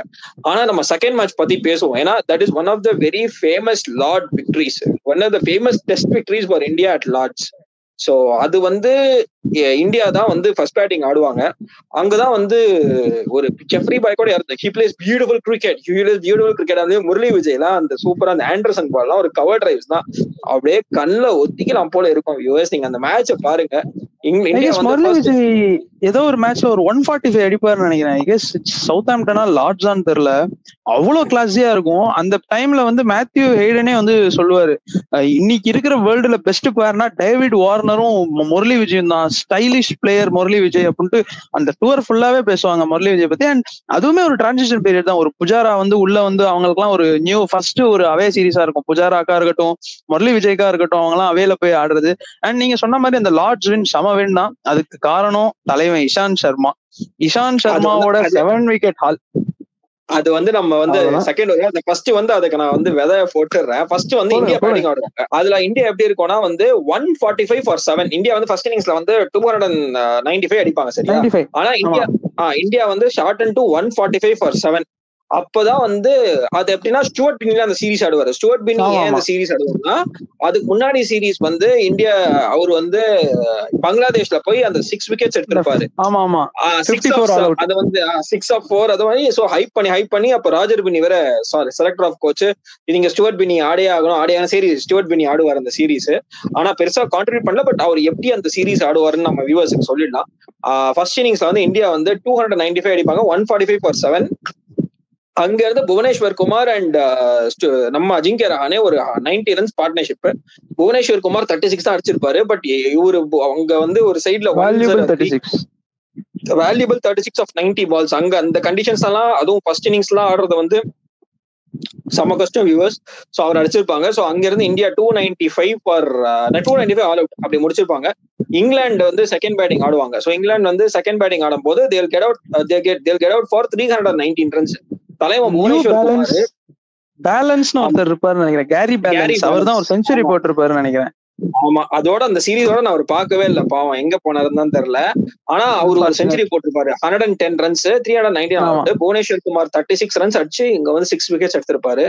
ஆனா நம்ம செகண்ட் மேட்ச் பத்தி பேசுவோம். ஏன்னா that is one of the very famous Lord victories, one of the famous test victories for India at Lord's. So அது வந்து இந்தியா தான் வந்து ஃபர்ஸ்ட் பேட்டிங் ஆடுவாங்க. அங்கதான் வந்து ஒரு ஜெஃப்ரி பாய் கூட இருக்கு. He plays beautiful cricket. வந்து முரளி விஜய்லாம் அந்த சூப்பரா அந்த ஆண்டர்சன் பால்லாம் ஒரு கவர் டிரைவ்ஸ் தான், அப்படியே கண்ணில் ஒத்திக்கலாம் போல இருக்கும். யூஎஸ் நீங்க அந்த மேட்சை பாருங்க. இந்தியா முரளி வந்து விஜய் ஏதோ ஒரு மேட்ச்ல ஒரு 145 அடிப்பாருன்னு நினைக்கிறேன். ஐ கெஸ் சவுத் ஆம்டனா லார்ட்ஸான்னு தெரியல. அவ்வளவு கிளாஸியா இருக்கும். அந்த டைம்ல வந்து மேத்யூ ஹெய்டனே வந்து சொல்லுவாரு, இன்னைக்கு இருக்கிற வேர்ல்டுல பெஸ்ட் பிளேயர்னா டேவிட் வார்னரும் முரளி விஜயும் தான், ஸ்டைலிஷ் பிளேயர் முரளி விஜய் அப்படின்ட்டு அந்த டூர் ஃபுல்லாவே பேசுவாங்க முரளி விஜய் பத்தி. அண்ட் அதுவுமே ஒரு டிரான்சிஷன் பீரியட் தான். ஒரு புஜாரா வந்து உள்ள வந்து அவங்களுக்குலாம் ஒரு நியூ ஃபர்ஸ்ட் ஒரு அவே சீரீஸா இருக்கும். புஜாராக்கா இருக்கட்டும், முரளி விஜய்க்கா இருக்கட்டும், அவங்க எல்லாம் அவேல போய் ஆடுறது. அண்ட் நீங்க சொன்ன மாதிரி அந்த லார்ட்ஸ் வின் சம வின் தான். அதுக்கு காரணம் தலைவன் இஷாந்த் சர்மாவோட 7 விக்கெட் ஹால். அது வந்து நம்ம வந்து செகண்ட் ஃபர்ஸ்ட் வந்து அதுக்கு நான் வந்து விதை போட்டுறேன். ஃபர்ஸ்ட் வந்து இந்தியா பேட்டிங் ஆடுவாங்க. அதுல இந்தியா எப்படி இருக்கும்னா வந்து 145 for 7. இந்தியா வந்து ஃபர்ஸ்ட் இன்னிங்ஸ்ல வந்து 295 அடிப்பாங்க சரியா. ஆனா இந்தியா வந்து ஷார்ட் அண்ட் டு 145 for 7. அப்பதான் வந்து அது எப்படின்னா ஸ்டுவர்ட் பின்னில அந்த சீரீஸ் ஆடுவாரு. ஸ்டுவர்ட் பின்னி ஏன் அந்த சீரீஸ் ஆடுவாருன்னா, அதுக்கு முன்னாடி சீரீஸ் வந்து இந்தியா அவர் வந்து பங்களாதேஷ்ல போய் அந்த 6 விக்கெட்ஸ் எடுத்திருப்பாரு. அது வந்து 6 of 4 அது மாதிரி சோ ஹைப் பண்ணி அப்ப ராஜர் பின்னி வேற செலக்டர் ஆஃப் கோச், நீங்க ஸ்டுவர்ட் பின்னி ஆடே ஆகணும் சரி ஸ்டுவர்ட் பின்னி ஆடுவார் அந்த சீரீஸ். ஆனா பெருசா கான்ட்ரிபியூட் பண்ணல. பட் அவர் எப்படி அந்த சீரீஸ் ஆடுவாருன்னு நம்ம வியூவர்ஸுக்கு சொல்லிடலாம். ஃபர்ஸ்ட் இன்னிங்ஸ்ல வந்து இந்தியா வந்து 295 அடிப்பாங்க, 145 for 7. அங்க இருந்து புவனேஸ்வர் குமார் அண்ட் நம்ம அஜிங்கிய ரஹானே ஒரு 90 ரன்ஸ் பார்ட்னர்ஷிப். புவனேஸ்வர் குமார் 36 தான் அடிச்சிருப்பாரு. பட் இவரு அங்க வந்து ஒரு சைட்ல வேல்யூபிள் 36 of 90 பால்ஸ். அங்க அந்த கண்டிஷன்ஸ் எல்லாம், அதுவும் ஃபர்ஸ்ட் இன்னிங்ஸ் எல்லாம் ஆடுறது வந்து சம கஷ்டம் வியூவர்ஸ். சோ அவர் அடிச்சிருப்பாங்க. சோ அங்க இருந்து இந்தியா 295 ஆல் அவுட் அப்படி முடிச்சிருப்பாங்க. இங்கிலாந்து வந்து செகண்ட் பேட்டிங் ஆடுவாங்க. சோ இங்கிலாந்து வந்து செகண்ட் பேட்டிங் ஆடும் போது they'll get out for 319 runs. தலைவன் புவனேஸ்வர் குமார் பேலன்ஸ்னு ஒருத்தர் இருப்பாருன்னு நினைக்கிறேன், கேரி பேலன்ஸ். அவர் தான் ஒரு செஞ்சுரி போட்டிருப்பாருன்னு நினைக்கிறேன். ஆமா, அதோட அந்த சீரீஸோட நான் அவர் பார்க்கவே இல்லை, பாவம் எங்க போனாருன்னு தெரியல. ஆனா அவர் ஒரு செஞ்சுரி போட்டிருப்பாரு, 110 runs, 319 out. Bhuvneshwar Kumar 36 runs அடிச்சு இங்க வந்து 6 விக்கெட்ஸ் எடுத்திருப்பாரு,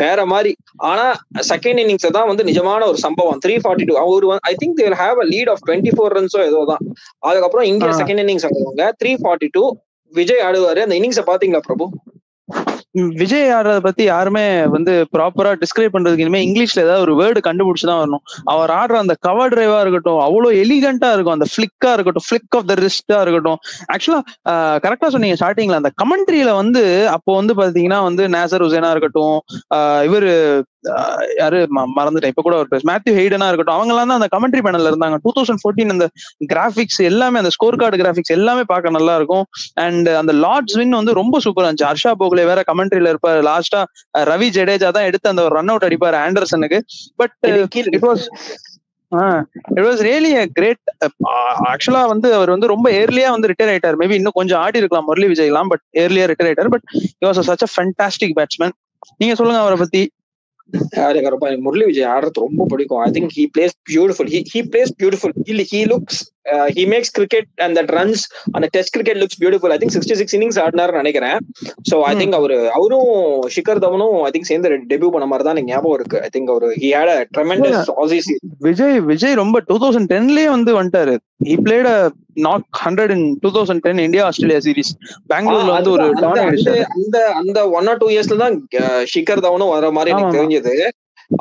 வேற மாதிரி. ஆனா செகண்ட் இன்னிங்ஸ் தான் வந்து நிஜமான ஒரு சம்பவம். 342 அவர் I think they will have a lead of 24 ரன்ஸோ ஏதோ தான். அதுக்கப்புறம் இந்தியா செகண்ட் இன்னிங்ஸ் ஆடுவாங்க, 342. விஜய் ஆடுவாரு. அந்த இன்னிங்ஸை பாத்தீங்களா பிரபு? விஜய் ஆடுறத பத்தி யாருமே வந்து ப்ராப்பரா டிஸ்கிரைப் பண்றதுக்கு இனிமே இங்கிலீஷ்ல ஏதாவது ஒரு வேர்டு கண்டுபிடிச்சுதான் வரணும். அவர் ஆடுற அந்த கவர் டிரைவா இருக்கட்டும், அவ்வளவு எலிகண்டா இருக்கும். அந்த ஃபிளிக்கா இருக்கட்டும், ஃபிளிக் ஆஃப் த ரிஸ்டா இருக்கட்டும். ஆக்சுவலா கரெக்டா சொன்னீங்க ஸ்டார்டிங்ல. அந்த கமெண்ட்ரியில வந்து அப்போ வந்து பாத்தீங்கன்னா வந்து நேசர் ஹுசேனா இருக்கட்டும், இவரு யாரு மறந்துட்டேன் இப்ப கூட ஒரு பேர், மேத்யூ ஹெய்டனா இருக்கட்டும், அவங்க எல்லாம் தான் அந்த கமெண்ட்ரி பேனல்ல இருந்தாங்க. 2014 அந்த கிராபிக்ஸ் எல்லாமே, அந்த ஸ்கோர் கார்டு கிராபிக்ஸ் எல்லாமே பார்க்க நல்லா இருக்கும். அண்ட் அந்த லார்ட்ஸ் வின் வந்து ரொம்ப சூப்பரா இருந்துச்சு. ஹர்ஷா போக்லே வேற கமெண்ட்ரியில இருப்பாரு. லாஸ்டா ரவி ஜடேஜா தான் எடுத்து அந்த ஒரு ரன் அவுட் அடிப்பாரு ஆண்டர்சனுக்கு. But it was really a great. ஆக்சுவலா வந்து அவர் வந்து ரொம்ப ஏர்லியா வந்து ரிட்டையர் ஆயிட்டார். மேபி இன்னும் கொஞ்சம் ஆடி இருக்கலாம் முரளி விஜய் எல்லாம், பட் ஏர்லியா ரிட்டையர் ஆயிட்டார். But he was such a fantastic batsman. நீங்க சொல்லுங்க அவரை பத்தி. முரளி விஜய் ஆடுறது ரொம்ப பிடிக்கும். I think he plays beautiful. He plays beautiful. He looks he makes cricket and that runs and the test cricket looks beautiful. I think 66 innings ஆடினாருன்னு நினைக்கிறேன். So I think அவரும் ஷிகர் தவனும் I think சேர்ந்து டெபியூ பண்ண மாதிரி தான் எனக்கு ஞாபகம் இருக்கு. I think he had a tremendous Aussie season. Vijay ரொம்ப 2010லயே வந்து வந்துட்டாரு. He played a knock 100 in 2010 India Australia series. பெங்களூர்ல வந்து ஒரு அந்த 1 or 2 இயர்ஸ்ல தான் ஷிகர் தவனும் வர மாதிரி எனக்கு தெரிஞ்சது.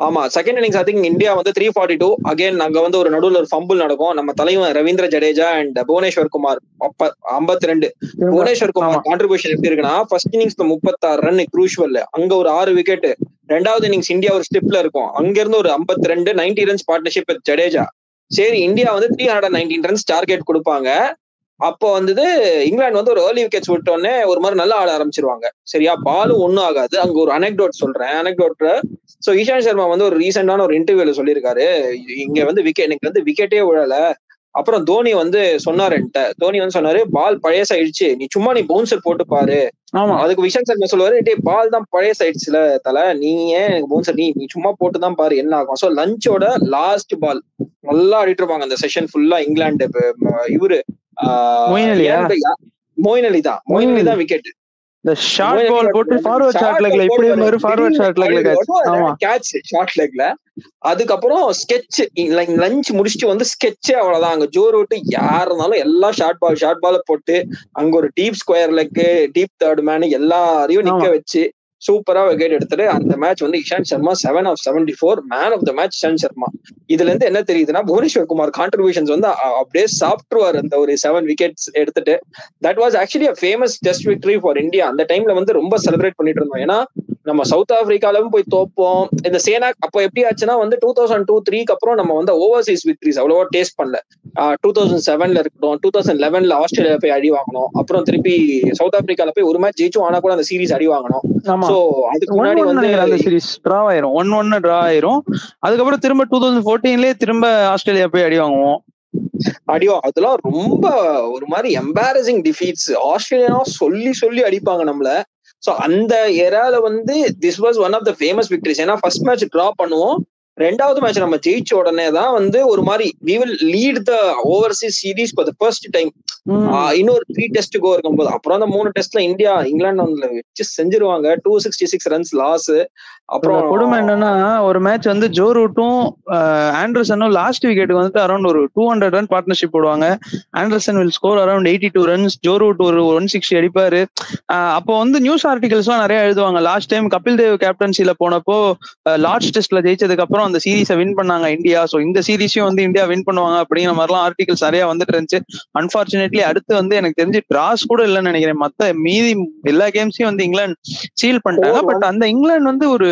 ஆமா, செகண்ட் இன்னிங்ஸ் ஐ திங்க் இந்தியா வந்து 342. அகைன் அங்க வந்து ஒரு நடுவில் ஒரு ஃபம்பிள் நடக்கும். நம்ம தலைவன் ரவீந்திர ஜடேஜா அண்ட் புவனேஸ்வர் குமார் 52. புவனேஸ்வர் குமார் கான்ட்ரிபியூஷன் எப்படி இருக்குன்னா, ஃபர்ஸ்ட் இன்னிங்ஸ்ல 36 ரன் க்ரூஷுவல், அங்க ஒரு 6 விக்கெட். ரெண்டாவது இன்னிங்ஸ் இந்தியா ஒரு ஸ்லிப்ல இருக்கும், அங்க இருந்து ஒரு 52, 90 ரன்ஸ் பார்ட்னர்ஷிப் வித் ஜடேஜா. சரி, இந்தியா வந்து 319 ரன்ஸ் டார்கெட் கொடுப்பாங்க. அப்போ வந்து இங்கிலாந்து வந்து ஒரு ஏர்லி விக்கெட்ஸ் விட்டோடனே ஒரு மாதிரி நல்லா ஆட ஆரம்பிச்சிருவாங்க. சரியா, பாலும் ஒன்னும் ஆகாது. அங்க ஒரு அனெக்டோட் சொல்றேன். சோ இஷாந்த் சர்மா வந்து ஒரு ரீசெண்டான ஒரு இன்டர்வியூல சொல்லியிருக்காரு, இங்க வந்து எனக்கு வந்து விக்கெட்டே விழல. அப்புறம் தோனி வந்து சொன்னாரு என்கிட்ட, தோனி வந்து சொன்னாரு, பால் பழையசாயிடுச்சு, நீ சும்மா பவுன்சர் போட்டு பாரு. அதுக்கு இஷாந்த் சர்மா சொல்லுவாரு, டே பால் தான் பழையசாயிடுச்சுல தலை, நீ ஏன் பவுன்சர், நீ சும்மா போட்டுதான் பாரு என்ன ஆகும். சோ லஞ்சோட லாஸ்ட் பால் நல்லா ஆடிட்டு இருப்பாங்க அந்த செஷன் ஃபுல்லா. இங்கிலாந்து இவரு மொயின் அலி தான் விக்கெட். இந்த ஷார்ட் பால் போட்டு ஃபார்வர்ட் ஷார்ட் லெக்ல இப்படி ஒரு ஃபார்வர்ட் ஷார்ட் லெக்ல கேட்ச். ஆமா கேட்ச் ஷார்ட் லெக்ல. அதுக்கப்புறம் ஸ்கெட்ச் லஞ்ச் முடிச்சுட்டு வந்து ஸ்கெட்சே அவ்வளவுதான். அங்க ஜோ ரூட் யார் இருந்தாலும் எல்லாம் ஷார்ட் பால போட்டு அங்க ஒரு deep square leg, deep third man எல்லாரையும் நிக்க வச்சு சூப்பரா விக்கெட் எடுத்துட்டு அந்த மேட்ச் வந்து Ishant Sharma 7 of 74 man of the match Ishant Sharma. இதுல இருந்து என்ன தெரியுதுன்னா புவனேஸ்வர் குமார் கான்ட்ரிபியூஷன்ஸ் வந்து அப்படியே சாப்பிட்டுருவார் அந்த ஒரு 7 விக்கெட்ஸ் எடுத்துட்டு. That was actually a famous test victory for India. அந்த டைம்ல வந்து ரொம்ப செலிப்ரேட் பண்ணிட்டு இருந்தோம். ஏன்னா நம்ம சவுத் ஆப்பிரிக்காலும் போய் தோப்போம். இந்த சேனாக் அப்போ எப்படி ஆச்சுன்னா வந்து 2002-03 அப்புறம் நம்ம வந்து ஓவர்சீஸ் விக்டரிஸ் அவ்வளவா டேஸ்ட் பண்ணல. 2007 இருக்கட்டும், 2011 ஆஸ்திரேலியா போய் அடி வாங்கணும், அப்புறம் திருப்பி சவுத் ஆப்பிரிக்கால போய் ஒரு மேட்ச் ஜெயிச்சும் ஆனா கூட அந்த சீரீஸ் அடி வாங்கணும். சோ அதுக்கு முன்னாடி வந்து அந்த சீரீஸ் டிரா ஆயிரும், 1-1 டிரா ஆயிரும். அதுக்கப்புறம் திரும்ப 2014 திரும்ப ஆஸ்திரேலியா போய் அடி வாங்குவோம். அதெல்லாம் ரொம்ப ஒரு மாதிரி எம்பாரசிங் டிஃபீட்ஸ். ஆஸ்திரேலியா சொல்லி அடிப்பாங்க நம்மள. சோ அந்த எரால வந்து this was one of the famous victories. ஏன்னா ஃபர்ஸ்ட் மேட்ச் டிரா பண்ணுவோம், ரெண்டாவது மேட்ச் நம்ம ஜெயிச்ச உடனே தான் வந்து ஒரு மாதிரி we will lead the overseas series for the first time. இன்னொரு 3 டெஸ்ட் கோ இருக்கும்போது அப்புறம் அந்த 3 டெஸ்ட்ல இங்கிலாந்து வச்சு செஞ்சிருவாங்க. 266 ரன்ஸ் லாஸ். அப்புறம் கொடுமை என்னன்னா ஒரு மேட்ச் வந்து ஜோ ரூட்டும் ஆண்டர்சனும் லாஸ்ட் விக்கெட் வந்துட்டு அரௌண்ட் ஒரு 200 ரன் பார்ட்னர்ஷிப் போடுவாங்க. Anderson will score around 82 runs, Joe Root ஒரு 160 அடிப்பாரு. அப்போ வந்து நியூஸ் ஆர்டிகல்ஸ் எல்லாம் நிறைய எழுதுவாங்க. லாஸ்ட் டைம் கபில் தேவ் கேப்டன்சில போனப்போ லார்ட்ஸ் டெஸ்ட்ல ஜெயிச்சதுக்கு அப்புறம் அந்த சீரீஸை வின் பண்ணாங்க இந்தியா. ஸோ இந்த சீரீஸையும் வந்து இந்தியா வின் பண்ணுவாங்க அப்படிங்கிற மாதிரிலாம் ஆர்டிகல்ஸ் நிறைய வந்துட்டு இருந்துச்சு. அன்பார்ச்சுனேட்லி அடுத்து வந்து எனக்கு தெரிஞ்சு டிராஸ் கூட இல்லைன்னு நினைக்கிறேன். மத்த மீதி எல்லா கேம்ஸையும் வந்து இங்கிலாந்து சீல் பண்ணிட்டாங்க. பட் அந்த இங்கிலாந்து வந்து ஒரு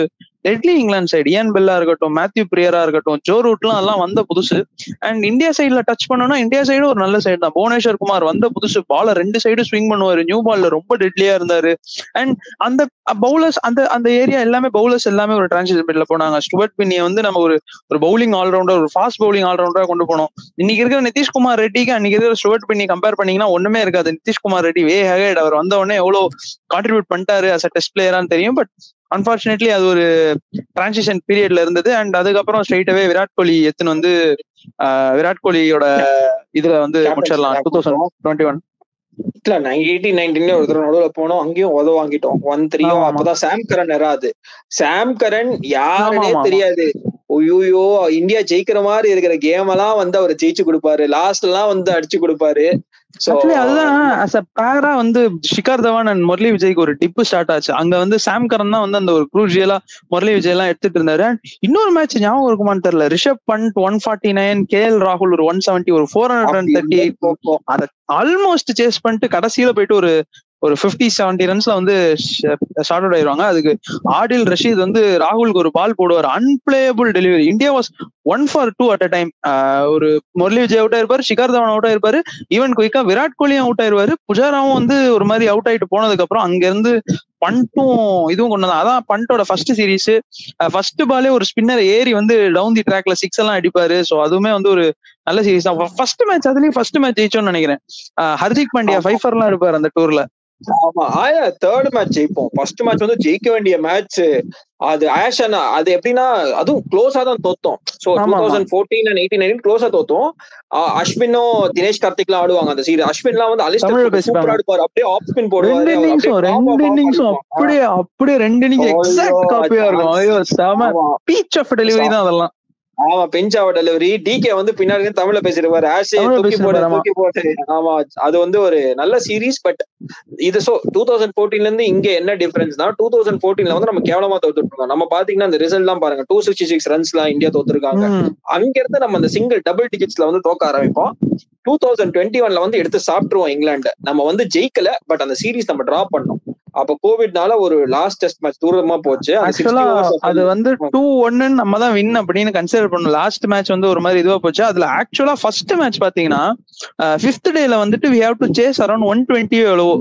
டெட்லி இங்கிலாந்து சைடு, இயான் பெல்லா இருக்கட்டும், மேத்யூ பிரியரா இருக்கட்டும், ஜோ ரூட்லாம் அதெல்லாம் வந்த புதுசு. அண்ட் இந்தியா சைட்ல டச் பண்ணோம்னா இந்தியா சைடு ஒரு நல்ல சைடு தான். புவனேஸ்வர் குமார் வந்த புதுசு, பால 2 சைடு ஸ்விங் பண்ணுவாரு, நியூ பால்ல ரொம்ப டெட்லியா இருந்தாரு. அண்ட் அந்த பவுலர்ஸ் அந்த ஏரியா எல்லாமே பவுலர்ஸ் எல்லாமே ஒரு டிரான்சிஷன் பீரியட்ல போனாங்க. ஸ்டுவர்ட் பின்னியை வந்து நம்ம ஒரு பவுலிங் ஆல்ரவுண்டர், ஒரு ஃபாஸ்ட் பவுலிங் ஆல்ரவுண்டரா கொண்டு போனோம். இன்னைக்கு இருக்கிற நிதிஷ்குமார் ரெட்டிக்கு அன்னைக்கு இருக்கிற ஸ்டுவர்ட் பின்னி கம்பேர் பண்ணீங்கன்னா ஒண்ணுமே இருக்காது. நிதிஷ்குமார் ரெட்டி வே ஹெட். அவர் வந்த உடனே எவ்வளவு கான்ட்ரிபியூட் பண்ணிட்டாரு அஸ் அ டெஸ்ட் பிளேயரான்னு தெரியும். பட் அன்பார்ச்சுனேட்லி அது ஒரு டிரான்சிஷன் பீரியட்ல இருந்தது. அண்ட் அதுக்கப்புறம் ஸ்ட்ரைட்டாவே விராட் கோலி எத்தனை வந்து விராட் கோலியோட இதுல வந்து முடிச்சிடலாம் 2021 இல்ல 18-19 ஒரு தடவை நடுவுல போனோம், அங்கேயும் உதவ வாங்கிட்டோம் 1-3. அப்பதான் சாம் கரன் எராது. சாம் கரன் யாருன்னே தெரியாது. ஐயோ இந்தியா ஜெயிக்கிற மாதிரி இருக்கிற கேம் எல்லாம் வந்து அவர் ஜெயிச்சு கொடுப்பாரு, லாஸ்ட் எல்லாம் வந்து அடிச்சு கொடுப்பாரு. அதுதான் as a pair-ஆ வந்து ஷிகர் தவான் அண்ட் முரளி விஜய்க்கு ஒரு டிப்பு ஸ்டார்ட் ஆச்சு. அங்க வந்து சாம் கரன் தான் வந்து அந்த ஒரு குரூஷியலா முரளி விஜய் எல்லாம் எடுத்துட்டு இருந்தாரு. இன்னொரு மேட்ச் ஞாபகம் இருக்குமான்னு தெரியல, ரிஷப் பண்ட் 149, KL ராகுல் ஒரு 170, ஒரு 438 அதை ஆல்மோஸ்ட் சேஸ் பண்ணிட்டு கடைசியில போயிட்டு ஒரு 50-70 ரன்ஸ்ல வந்து ஷார்ட் அவுட் ஆயிடுவாங்க. அதுக்கு ஆடில் ரஷீத் வந்து ராகுலுக்கு ஒரு பால் போடுவார், unplayable delivery. India was 1 for 2 at a time. ஒரு முரளி விஜய் அவுட் ஆயிருப்பாரு, ஷிகர் தவான் அவுட் ஆயிருப்பாரு, ஈவன் குயிக்கா விராட் கோலியும் அவுட் ஆயிருவாரு. புஜாராவும் வந்து ஒரு மாதிரி அவுட் ஆயிட்டு போனதுக்கு அப்புறம் அங்க இருந்து பண்ட்டும் இதுவும் கொண்டு வந்தான். அதான் பண்டோட ஃபர்ஸ்ட் சீரீஸ். ஃபர்ஸ்ட் பாலே ஒரு ஸ்பின்னர் ஏறி வந்து டவுன் தி ட்ராக்ல 6 எல்லாம் அடிப்பாரு. ஸோ அதுவுமே வந்து ஒரு நல்ல சீரீஸ் தான். ஃபர்ஸ்ட் மேட்ச் அதுலயும் ஃபர்ஸ்ட் மேட்ச் ஜெயிச்சோம்னு நினைக்கிறேன். ஹர்திக் பாண்டியா 5 எல்லாம் இருப்பாரு அந்த டூர்ல. ஆமா, தேர்ட் மேட்ச் ஜெயிப்போம். ஃபர்ஸ்ட் மேட்ச் வந்து ஜெயிக்க வேண்டிய மேட்ச் அது ஆஷன். அது எப்படின்னா அதுவும் க்ளோஸா தான் தோத்தோம். சோ 2014 and 18-19 க்ளோஸா தோத்தோம். அஸ்வினும் தினேஷ் கார்த்திக்லாம் ஆடுவாங்க அந்த சீரீஸ். அஸ்வின்லாம் வந்து அலிஸ்டர் சூப்பரா ஆடுவாரு, அப்படியே ஆஃப் ஸ்பின் போடுவாரு. 2 இன்னிங்ஸ் அப்படியே 2 இன்னிங்ஸ் எக்ஸாக்ட் காப்பியா இருக்கும். ஐயோ செம பீச் ஆஃப் டெலிவரி தான் அதெல்லாம். ஆமா, பெஞ்சாவ டெலிவரி. டிகே வந்து பின்னாடி தமிழ்ல பேசிருப்பாரு, ஆஷே தூக்கி போட்டு. ஆமா, அது வந்து ஒரு நல்ல சீரீஸ். பட் இது 2014 இருந்து இங்க என்ன டிஃபரன்ஸ்னா 2014 வந்து நம்ம கேவலமா தோத்துட்டு இருக்கோம். நம்ம பாத்தீங்கன்னா அந்த ரிசல்ட் எல்லாம் பாருங்க, 266 ரன்ஸ்லாம் இந்தியா தோத்துருக்காங்க. அங்க இருந்து நம்ம அந்த சிங்கிள் டபுள் டிஜிட்ஸ்ல வந்து தோக்க ஆரம்பிப்போம். 2021 வந்து எடுத்து சாப்பிட்டுருவோம் இங்கிலாந்து. நம்ம வந்து ஜெயிக்கல, பட் அந்த சீரீஸ் நம்ம டிரா பண்ணோம். அப்ப கோவிட்னால ஒரு லாஸ்ட் டெஸ்ட் மேட்ச் தூரமா போச்சு. அது வந்து 2-1 நம்ம தான் வின் அப்படின்னு கன்சிடர் பண்ணோம். லாஸ்ட் மேட்ச் வந்து ஒரு மாதிரி இதுவா போச்சு. அதுல ஆக்சுவலா ஃபர்ஸ்ட் மேட்ச் பாத்தீங்கன்னா 5th டேல வந்துட்டு we have to chase around 120 எவ்வளவோ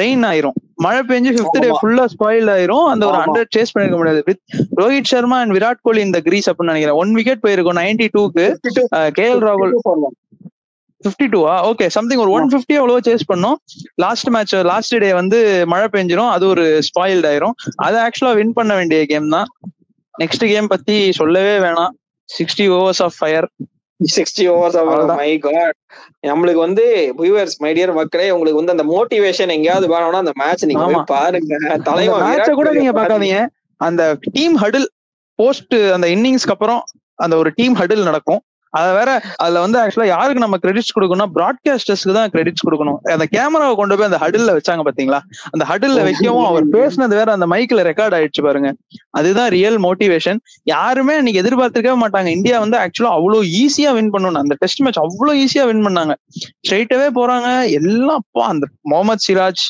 ரெயின் ஆயிரும், மழை பெஞ்சு 5th டே ஃபுல்லா ஸ்பாயில் ஆயிரும். அந்த ஒரு 100 சேஸ் பண்ணிருக்க முடியாது. வித் ரோஹித் சர்மா அண்ட் விராட் கோலி இந்த கிரீஸ் அப்படின்னு நினைக்கிறேன். 1 விக்கெட் போயிருக்கும் 92க்கு. KL ராகுல் 52 ஓகே சம்திங் ஒரு 150 எவ்வளவோ சேஸ் பண்ணோம். லாஸ்ட் டே வந்து மழை பெஞ்சிரும், அது ஒரு ஸ்பாயில்ட் ஆயிரும். அது ஆக்சுவலா வின் பண்ண வேண்டிய கேம் தான். நெக்ஸ்ட் கேம் பத்தி சொல்லவே வேணாம், 60 overs of fire. 60 overs my god. நம்மளுக்கு வந்து வியூவர்ஸ், மை டியர் மக்களே, உங்களுக்கு வந்து அந்த மோட்டிவேஷன் எங்கேயாவது வேணும்னா அந்த மேட்ச் நீங்க போய் பாருங்க. தலைவன் மேட்சை கூட நீங்க பாக்காதீங்க, அந்த டீம் ஹடில் போஸ்ட் அந்த இன்னிங்ஸ்க்கு அப்புறம் அந்த ஒரு டீம் ஹடில் நடக்கும். அத வேற அதுல வந்து ஆக்சுவலா யாருக்கு நம்ம கிரெடிட்ஸ் கொடுக்கணும், பிராட்காஸ்டர்ஸ்க்கு தான் கிரெடிட்ஸ் கொடுக்கணும். அந்த கேமராவை கொண்டு போய் அந்த ஹடில்ல வச்சாங்க பாத்தீங்களா, அந்த ஹடில்ல வைக்கவும் அவர் பேசினது வேற அந்த மைக்ல ரெக்கார்ட் ஆயிடுச்சு பாருங்க. அதுதான் ரியல் மோட்டிவேஷன். யாருமே இன்னைக்கு எதிர்பார்த்திருக்கவே மாட்டாங்க இந்தியா வந்து ஆக்சுவலா அவ்வளவு ஈஸியா வின் பண்ணணும். அந்த டெஸ்ட் மேட்ச் அவ்வளவு ஈஸியா வின் பண்ணாங்க. ஸ்ட்ரைட்டாவே போறாங்க எல்லாம். அந்த முகமது சிராஜ்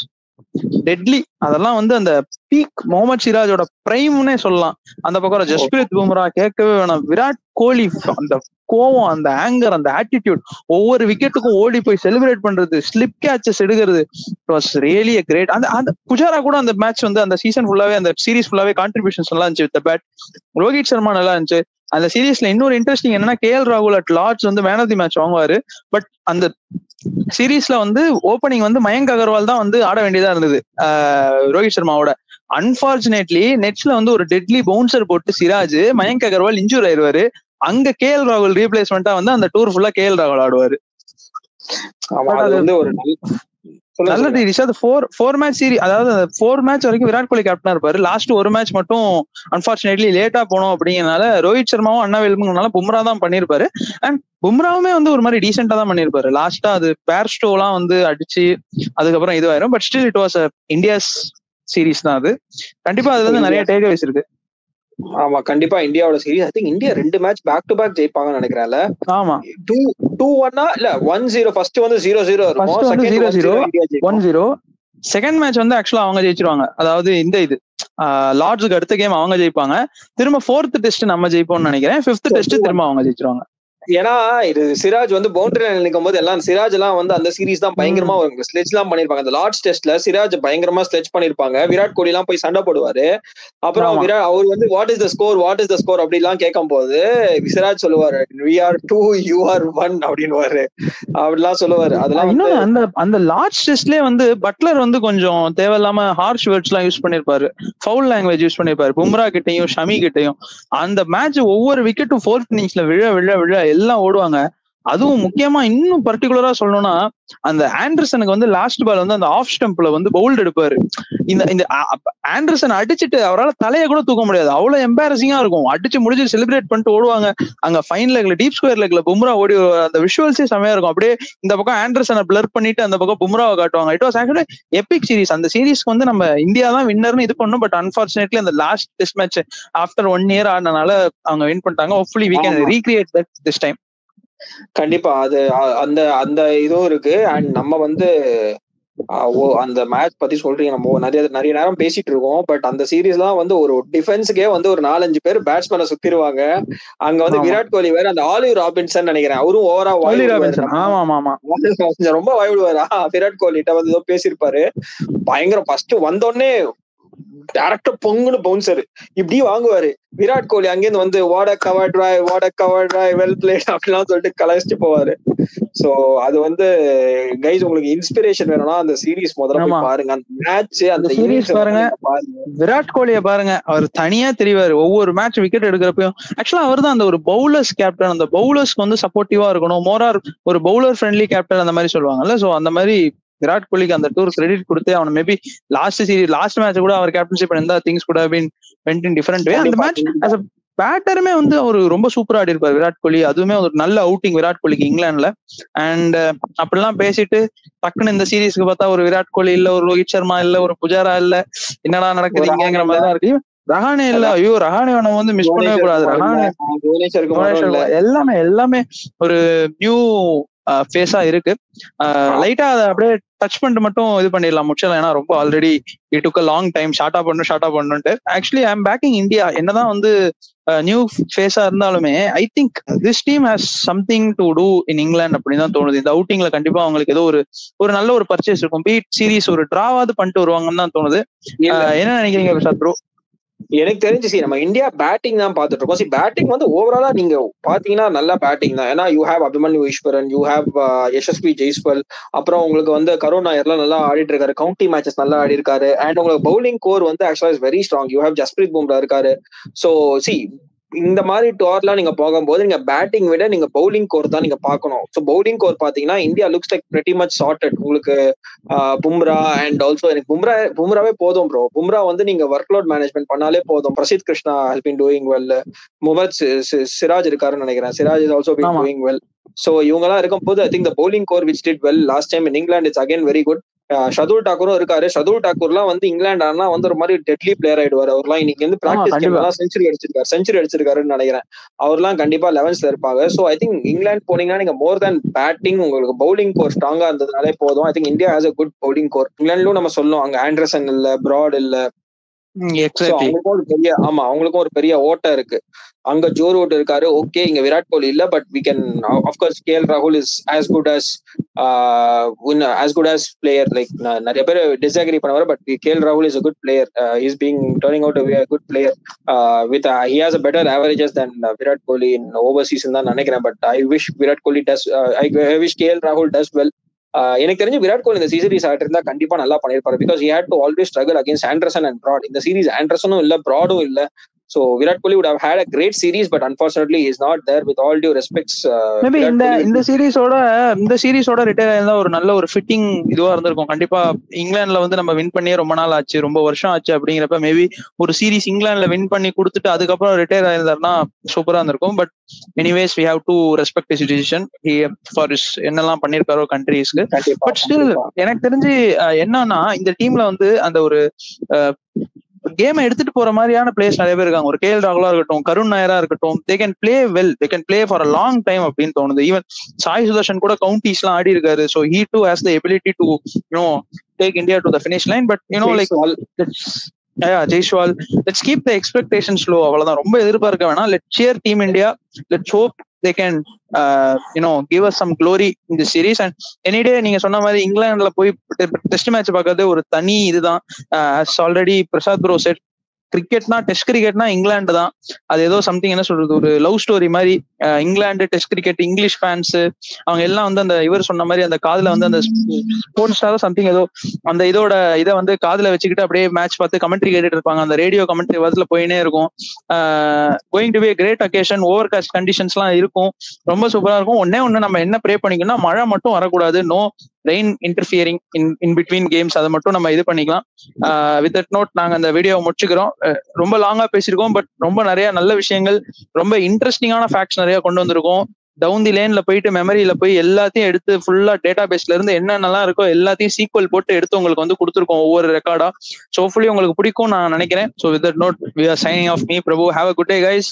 டெட்லி, அதெல்லாம் வந்து அந்த பீக் முகமது சிராஜோட பிரைம்னே சொல்லலாம். அந்த பக்கம் ஜஸ்பிரித் பும்ரா கேட்கவே வேணாம். விராட் கோலி அந்த கோவம், அந்த ஆங்கர், அந்த ஆட்டிடியூட், ஒவ்வொரு விக்கெட்டுக்கும் ஓடி போய் செலிப்ரேட் பண்றது, ஸ்லிப் கேட்சஸ் எடுக்கிறது, it was really a great. அந்த புஜாரா கூட அந்த மேட்ச் வந்து அந்த சீசன் ஃபுல்லாவே அந்த சீரீஸ் ஃபுல்லாவே கான்ட்ரிபியூஷன்ஸ் நல்லா இருந்துச்சு வித் பேட். ரோஹித் சர்மா நல்லா இருந்துச்சு. அந்த சீரீஸ்ல இன்னொரு இன்ட்ரெஸ்டிங் என்னன்னா, KL ராகுல் அட் லார்ட்ஸ் வந்து மேன் ஆஃப் தி மேட்ச் வாங்குவாரு. பட் அந்த சீரீஸ்ல வந்து ஓப்பனிங் வந்து மயங்க் அகர்வால் தான் வந்து ஆட வேண்டியதா இருந்தது ரோஹித் சர்மாவோட. அன்பார்ச்சுனேட்லி நெட்ஸ்ல வந்து ஒரு டெட்லி பவுன்சர் போட்டு சிராஜ், மயங்க் அகர்வால் இன்ஜூர் ஆயிருவாரு. அங்க KL ராகுல் ரீப்ளேஸ்மெண்டா வந்து அந்த டூர் ஃபுல்லா KL ராகுல் ஆடுவாரு. நல்ல சீரீஸ் அது. 4 மேட்ச் சீரீஸ், அதாவது 4 மேட்ச் வரைக்கும் விராட் கோலி கேப்டனா இருப்பாரு. லாஸ்ட் ஒரு மேட்ச் மட்டும் அன்பார்ச்சுனேட்லி லேட்டா போனோம் அப்படிங்கறதுனால ரோஹித் சர்மாவும் அண்ணா வெல்முங்கனால பும்ரா தான் பண்ணிருப்பாரு. அண்ட் பும்ராவுமே வந்து ஒரு மாதிரி டீசென்டா தான் பண்ணிருப்பாரு. லாஸ்டா அது பேர்ஸ்டோலாம் வந்து அடிச்சு அதுக்கப்புறம் இதுவாயிரும். But still it was India's series தான் அது. கண்டிப்பா அதுல இருந்து நிறைய டேக் அவேஸ் இருக்கு. ஆமா, கண்டிப்பா இந்தியாவோட series. I think India 2 match back to back ஜெயிப்பாங்கன்னு நினைக்கிறேன்ல. ஆமா, 2-1 இல்ல 1-0. ஃபர்ஸ்ட் வந்து 0-0 இருக்கும், செகண்ட் 0-0 1-0. செகண்ட் மேட்ச் வந்து ஆக்சுவலா அவங்க ஜெயிச்சிருவாங்க. அதாவது இது லார்ட்ஸுக்கு அடுத்த கேம் அவங்க ஜெயிப்பாங்க. திரும்ப 4th டெஸ்ட் நம்ம ஜெயிப்போம்னு நினைக்கிறேன். 5th டெஸ்ட் திரும்ப அவங்க ஜெயிச்சிருவாங்க. ஏன்னா இது சிராஜ் வந்து பவுண்டரி லைன் நிற்கும் போது எல்லாம் சிராஜ் எல்லாம் வந்து அந்த சீரீஸ் தான் பயங்கரமா ஸ்லெட்ச் எல்லாம் பண்ணிருப்பாங்க. அந்த லார்ட்ஸ் டெஸ்ட்ல சிராஜ் பயங்கரமா ஸ்லெட்ச் பண்ணிருப்பாங்க. விராட் கோலி எல்லாம் போய் சண்டை போடுவாரு. அப்புறம் அவர் வந்து வாட் இஸ் த ஸ்கோர் அப்படி எல்லாம் கேட்கும் போது சிராஜ் சொல்லுவாரு, we are 2 you are 1 அப்படின்னுவாரு. அப்படிலாம் சொல்லுவாரு. அதெல்லாம் இன்னொன்னு அந்த லார்ட்ஸ் டெஸ்ட்லயே வந்து பட்லர் வந்து கொஞ்சம் தேவையில்லாம ஹார்ஷ் வேர்ட்ஸ் எல்லாம் யூஸ் பண்ணிருப்பாரு, ஃபவுல் லாங்குவேஜ் யூஸ் பண்ணிருப்பாரு பும்ரா கிட்டையும் ஷமி கிட்டையும். அந்த மேட்ச் ஒவ்வொரு விக்கெட்டும் 4th இன்னிங்ஸ்ல விழ விழ விழ எல்லாம் ஓடுவாங்க. அதுவும் முக்கியமா இன்னும் பர்டிகுலரா சொல்லணும்னா, அந்த ஆண்டர்சனுக்கு வந்து லாஸ்ட் பால் வந்து அந்த ஆஃப் ஸ்டம்ப்ல வந்து பவுல்ட் எடுப்பாரு. இந்த ஆண்டர்சன் அடிச்சுட்டு அவரால் தலையை கூட தூக்க முடியாது, அவ்வளவு எம்பாரசிங்கா இருக்கும். அடிச்சு முடிச்சு செலிப்ரேட் பண்ணிட்டு ஓடுவாங்க. அங்க ஃபைன் லெக்ல டீப் ஸ்கொயர் லெக்ல பும்ரா ஓடி, அந்த விஷுவல்ஸே செமையா இருக்கும். அப்படியே இந்த பக்கம் ஆண்டர்சனை பிளர் பண்ணிட்டு அந்த பக்கம் பும்ராவை காட்டுவாங்க. It was actually Epic series. அந்த சீரீஸ்க்கு வந்து நம்ம இந்தியா தான் வின்னர்னு இது பண்ணோம். பட் அன்பார்ச்சுனேட்லி அந்த last test match after 1 year ஆனனால அவங்க வின் பண்ணிட்டாங்க. Hopefully we can recreate that this time. கண்டிப்பா அது அந்த அந்த இதுவும் இருக்கு. அண்ட் நம்ம வந்து அந்த மேட்ச் பத்தி சொல்றீங்க, நம்ம நிறைய நேரம் பேசிட்டு இருக்கோம். பட் அந்த சீரீஸ்லாம் வந்து ஒரு டிஃபென்ஸுக்கே வந்து ஒரு 4-5 பேர் பேட்ஸ்மேனை சுத்திருவாங்க. அங்க வந்து விராட் கோலி வேற, அந்த ஆலிவ் ராபின்சன் நினைக்கிறேன், அவரும் ஓவரா ரொம்ப வாய்விடுவாரா விராட் கோலிட்ட வந்து ஏதோ பேசியிருப்பாரு. பயங்கரம். ஃபர்ஸ்ட் வந்தோடனே டேரக்டா பொங்குன்னு பவுன்சர் இப்படி வாங்குவாரு. விராட் கோலி அங்கேருந்து வந்து what a cover drive well plate அப்படிலாம் சொல்லிட்டு கலாய்ச்சிட்டு போவாரு. சோ அது வந்து கைஸ், உங்களுக்கு இன்ஸ்பிரேஷன் வேணும்னா அந்த சீரீஸ் முதல்ல போய் பாருங்க. அந்த மேட்ச், அந்த சீரீஸ் பாருங்க. விராட் கோலிய பாருங்க, அவர் தனியா தெரிவாரு. ஒவ்வொரு மேட்ச் விக்கெட் எடுக்கிறப்பையும் ஆக்சுவலா அவர் தான் அந்த ஒரு பவுலர்ஸ் கேப்டன். அந்த பவுலர்ஸ்க்கு வந்து சப்போர்ட்டிவா இருக்கணும், மோரார் ஒரு பவுலர் ஃப்ரெண்ட்லி கேப்டன் அந்த மாதிரி சொல்லுவாங்கல்ல. சோ அந்த மாதிரி விராட் கோலிக்கு அந்த டூர் கிரெடிட் கொடுத்தே அவனை. மேபி லாஸ்ட் மேட்ச் கூட அவர் கேப்டன்ஷிப் பண்ணிருந்தா things could have been went in different way. அந்த மேட்ச் as a பேட்டருமே வந்து அவர் ரொம்ப சூப்பரா ஆடி இருப்பார் விராட் கோலி. அதுவுமே ஒரு நல்ல அவுட்டிங் விராட் கோலிக்கு இங்கிலாந்துல. அண்ட் அப்படிலாம் பேசிட்டு டக்குன்னு இந்த சீரீஸ்க்கு பார்த்தா ஒரு விராட் கோலி இல்ல, ஒரு ரோஹித் சர்மா இல்ல, ஒரு புஜாரா இல்ல, என்னடா நடக்குதுங்கிற மாதிரி தான் இருக்கு. ரஹானே இல்ல, ஐயோ ரஹானே நம்ம வந்து மிஸ் பண்ணவே கூடாது. ரஹானே எல்லாமே ஒரு நியூ ஃபேஸா இருக்கு. லைட்டா அதை அப்படியே டச் பண்ணிட்டு மட்டும் இது பண்ணிடலாம் முடிச்சலாம். ஏன்னா ரொம்ப already it took a long time. ஷார்ட்டா பண்ணணும்ட்டு actually I am backing India. என்னதான் வந்து நியூ ஃபேஸா இருந்தாலுமே I think this team has something to do in England அப்படின்னு தான் தோணுது. இந்த அவுட்டிங்ல கண்டிப்பா அவங்களுக்கு ஏதோ ஒரு நல்ல ஒரு பர்ச்சேஸ் இருக்கும். பீட் சீரீஸ் ஒரு டிராவாவது பண்ணிட்டு வருவாங்கன்னு தான் தோணுது. என்ன நினைக்கிறீங்க பிரசாத் ப்ரோ? எனக்கு தெரிஞ்சு நம்ம இந்தியா பேட்டிங் தான் பார்த்துட்டு இருக்கோம். பேட்டிங் வந்து ஓவராலா நீங்க பாத்தீங்கன்னா நல்ல பேட்டிங் தான். ஏன்னா you have Abhimanyu Eswaran, you have Yashasvi Jaiswal, அப்புறம் உங்களுக்கு வந்து கருண் நாயர்லாம் நல்லா ஆடிட்டு இருக்காரு, கவுண்டி மேட்சஸ் நல்லா ஆடி இருக்காரு. அண்ட் உங்களுக்கு பவுலிங் கோர் வந்து ஆக்சுவலா is very strong. You have Jasprit Bumrah இருக்காரு. ஸோ சி இந்த மாதிரி டோர்லாம் நீங்க போகும்போது நீங்க பேட்டிங் விட நீங்க பவுலிங் கோர் தான் நீங்க பார்க்கணும். ஸோ பவுலிங் கோர் பாத்தீங்கன்னா India looks like pretty much sorted. உங்களுக்கு பும்ரா அண்ட் ஆல்சோ எனக்கு பும்ராவே போதும் ப்ரோ. பும்ரா வந்து நீங்க ஒர்க் லோட் மேனேஜ்மெண்ட் பண்ணாலே போதும். Prasidh Krishna has been doing well. Mohammed Siraj இருக்காருன்னு நினைக்கிறேன். Siraj is also been doing well. So இவங்கெல்லாம் இருக்கும்போது I think the bowling core which did well last time in England it's again very good. Shardul டாக்கூரும் இருக்காரு. ஷதுல் டாக்கூர்லாம் வந்து இங்கிலாந்து ஆனா வந்து ஒரு மாதிரி டெட்லி பிளேயர் ஆயிடுவாரு. அவர்லாம் இன்னைக்கு வந்து பிராக்டிஸ் கேம்லாம் செஞ்சுரி அடிச்சிருக்காருன்னு நினைக்கிறேன். அவர்லாம் கண்டிப்பா 11th இருப்பாங்க. ஸோ ஐ திங்க் இங்கிலாந்து போனீங்கன்னா நீங்க மோர் தேன் பேட்டிங் உங்களுக்கு பவுலிங் கோர் ஸ்ட்ராங்கா இருந்ததுனாலே போதும். I think India has a good bowling core. இங்கிலாந்துலும் நம்ம சொல்லுவோம் அங்க ஆண்டர்சன் இல்ல, பிராட் இல்ல. அவங்களுக்கும் ஒரு பெரிய ஓட்டம் இருக்கு. அங்க ஜோ ரூட் இருக்காரு. ஓகே இங்க விராட் கோலி இல்ல, but we can of course KL ராகுல் is as good as player. Like நிறைய பேர் டிஸ்அக்ரி பண்ணுவாரு, பட் கேஎல் ராகுல் is a good player. He's being turning out to be a good player. With he has a better averages than Virat Kohli in overseas தான் நினைக்கிறேன். But I wish Virat Kohli does I wish KL ராகுல் does well. எனக்கு தெரிஞ்சு விராட் கோலி இந்த சீரீஸ் ஆட்டு இருந்தா கண்டிப்பா நல்லா பண்ணிருப்பாரு. Because he had to always struggle against Anderson and Broad. இந்த சீரீஸ் ஆண்டர்சனும் இல்ல, ப்ராடும் இல்ல. So Virat Kohli would have had a great series, but unfortunately he is not there. With all due respects, maybe இந்த சீரிஸோட ரிட்டையர் ஆயிருந்தா ஒரு நல்ல ஒரு ஃபிட்டிங் இதுவா இருந்திருக்கும். கண்டிப்பா இங்கிலாந்துல வந்து நம்ம வின் பண்ணியே ரொம்ப நாள் ஆச்சு, ரொம்ப வருஷம் ஆச்சு. அப்படிங்கிறப்ப மேபி ஒரு சீரிஸ் இங்கிலாந்துல வின் பண்ணி கொடுத்துட்டு அதுக்கப்புறம் ரிட்டையர் ஆயிருந்தாருன்னா சூப்பரா இருந்திருக்கும். But anyways we have to respect his decision. He for his என்னெல்லாம் பண்ணிருக்காரோ கண்ட்ரீஸ்க்கு. பட் ஸ்டில் எனக்கு தெரிஞ்சு என்னன்னா இந்த டீம்ல வந்து அந்த ஒரு கேமை எடுத்துட்டு போற மாதிரியான பிளேயர்ஸ் நிறைய பேர் இருக்காங்க. ஒரு கேஎல் ராகுலா இருக்கட்டும், கருண் நாயரா இருக்கட்டும், they can play well, they can play for a long time அப்படின்னு தோணுது. ஈவன் சாய் சுதர்ஷன் கூட கவுண்டிஸ் எல்லாம் ஆடி இருக்காரு. So he too has the ability to take India to the finish line. But like Jaiswal, let's keep the expectations low. அவ்வளவுதான், ரொம்ப எதிர்பார்க்க வேணாம். Let cheer team India. Let's hope they can give us some glory in the series. And any day நீங்க சொன்ன மாதிரி இங்கிலாந்துல போய் டெஸ்ட் மேட்ச் பார்க்கறது ஒரு தனி இதுதான். as already Prasad bro said, கிரிக்கெட்னா டெஸ்ட் கிரிக்கெட்னா இங்கிலாந்து தான். அது ஏதோ சம்திங் என்ன சொல்றது, ஒரு லவ் ஸ்டோரி மாதிரி. England test cricket, English fans அவங்க எல்லாம் வந்து அந்த இவர் சொன்ன மாதிரி அந்த காதுல வந்து அந்த ஸ்போர்ட்ஸ் ஸ்டார் சம்திங் ஏதோ அந்த இதை வந்து காதுல வச்சுக்கிட்டு அப்படியே மேட்ச் பார்த்து கமெண்ட்ரி கேட்டுட்டு இருப்பாங்க. அந்த ரேடியோ கமெண்ட்ரி வரதுல போயினே இருக்கும். Going to be great occasion. Overcast conditions எல்லாம் இருக்கும். ரொம்ப சூப்பரா இருக்கும். ஒண்ணு நம்ம என்ன ப்ரே பண்ணிக்கணும்னா மழை மட்டும் வரக்கூடாது. No rain interfering in between games. அதை மட்டும் நம்ம இது பண்ணிக்கலாம். வித் தட் நோட் நாங்க அந்த வீடியோவை முடிச்சுக்கிறோம். ரொம்ப லாங்கா பேசியிருக்கோம், பட் ரொம்ப நிறைய நல்ல விஷயங்கள், ரொம்ப இன்ட்ரெஸ்டிங்கான ஃபேக்ட்ஸ் நிறைய கொண்டு வந்திருக்கோம். டவுன் தி லேன்ல போயிட்டு மெமரியில போய் எல்லாத்தையும் எடுத்து ஃபுல்லா டேட்டா பேஸ்ல இருந்து என்னென்னலாம் இருக்கோ எல்லாத்தையும் சீக்வல் போட்டு எடுத்து உங்களுக்கு வந்து கொடுத்துருக்கோம் ஒவ்வொரு ரெக்கார்டா. ஸோ ஹோப்ஃபுல்லி உங்களுக்கு பிடிக்கும் நான் நினைக்கிறேன். So with that note we are signing off. Me Prabhu, have a good day guys.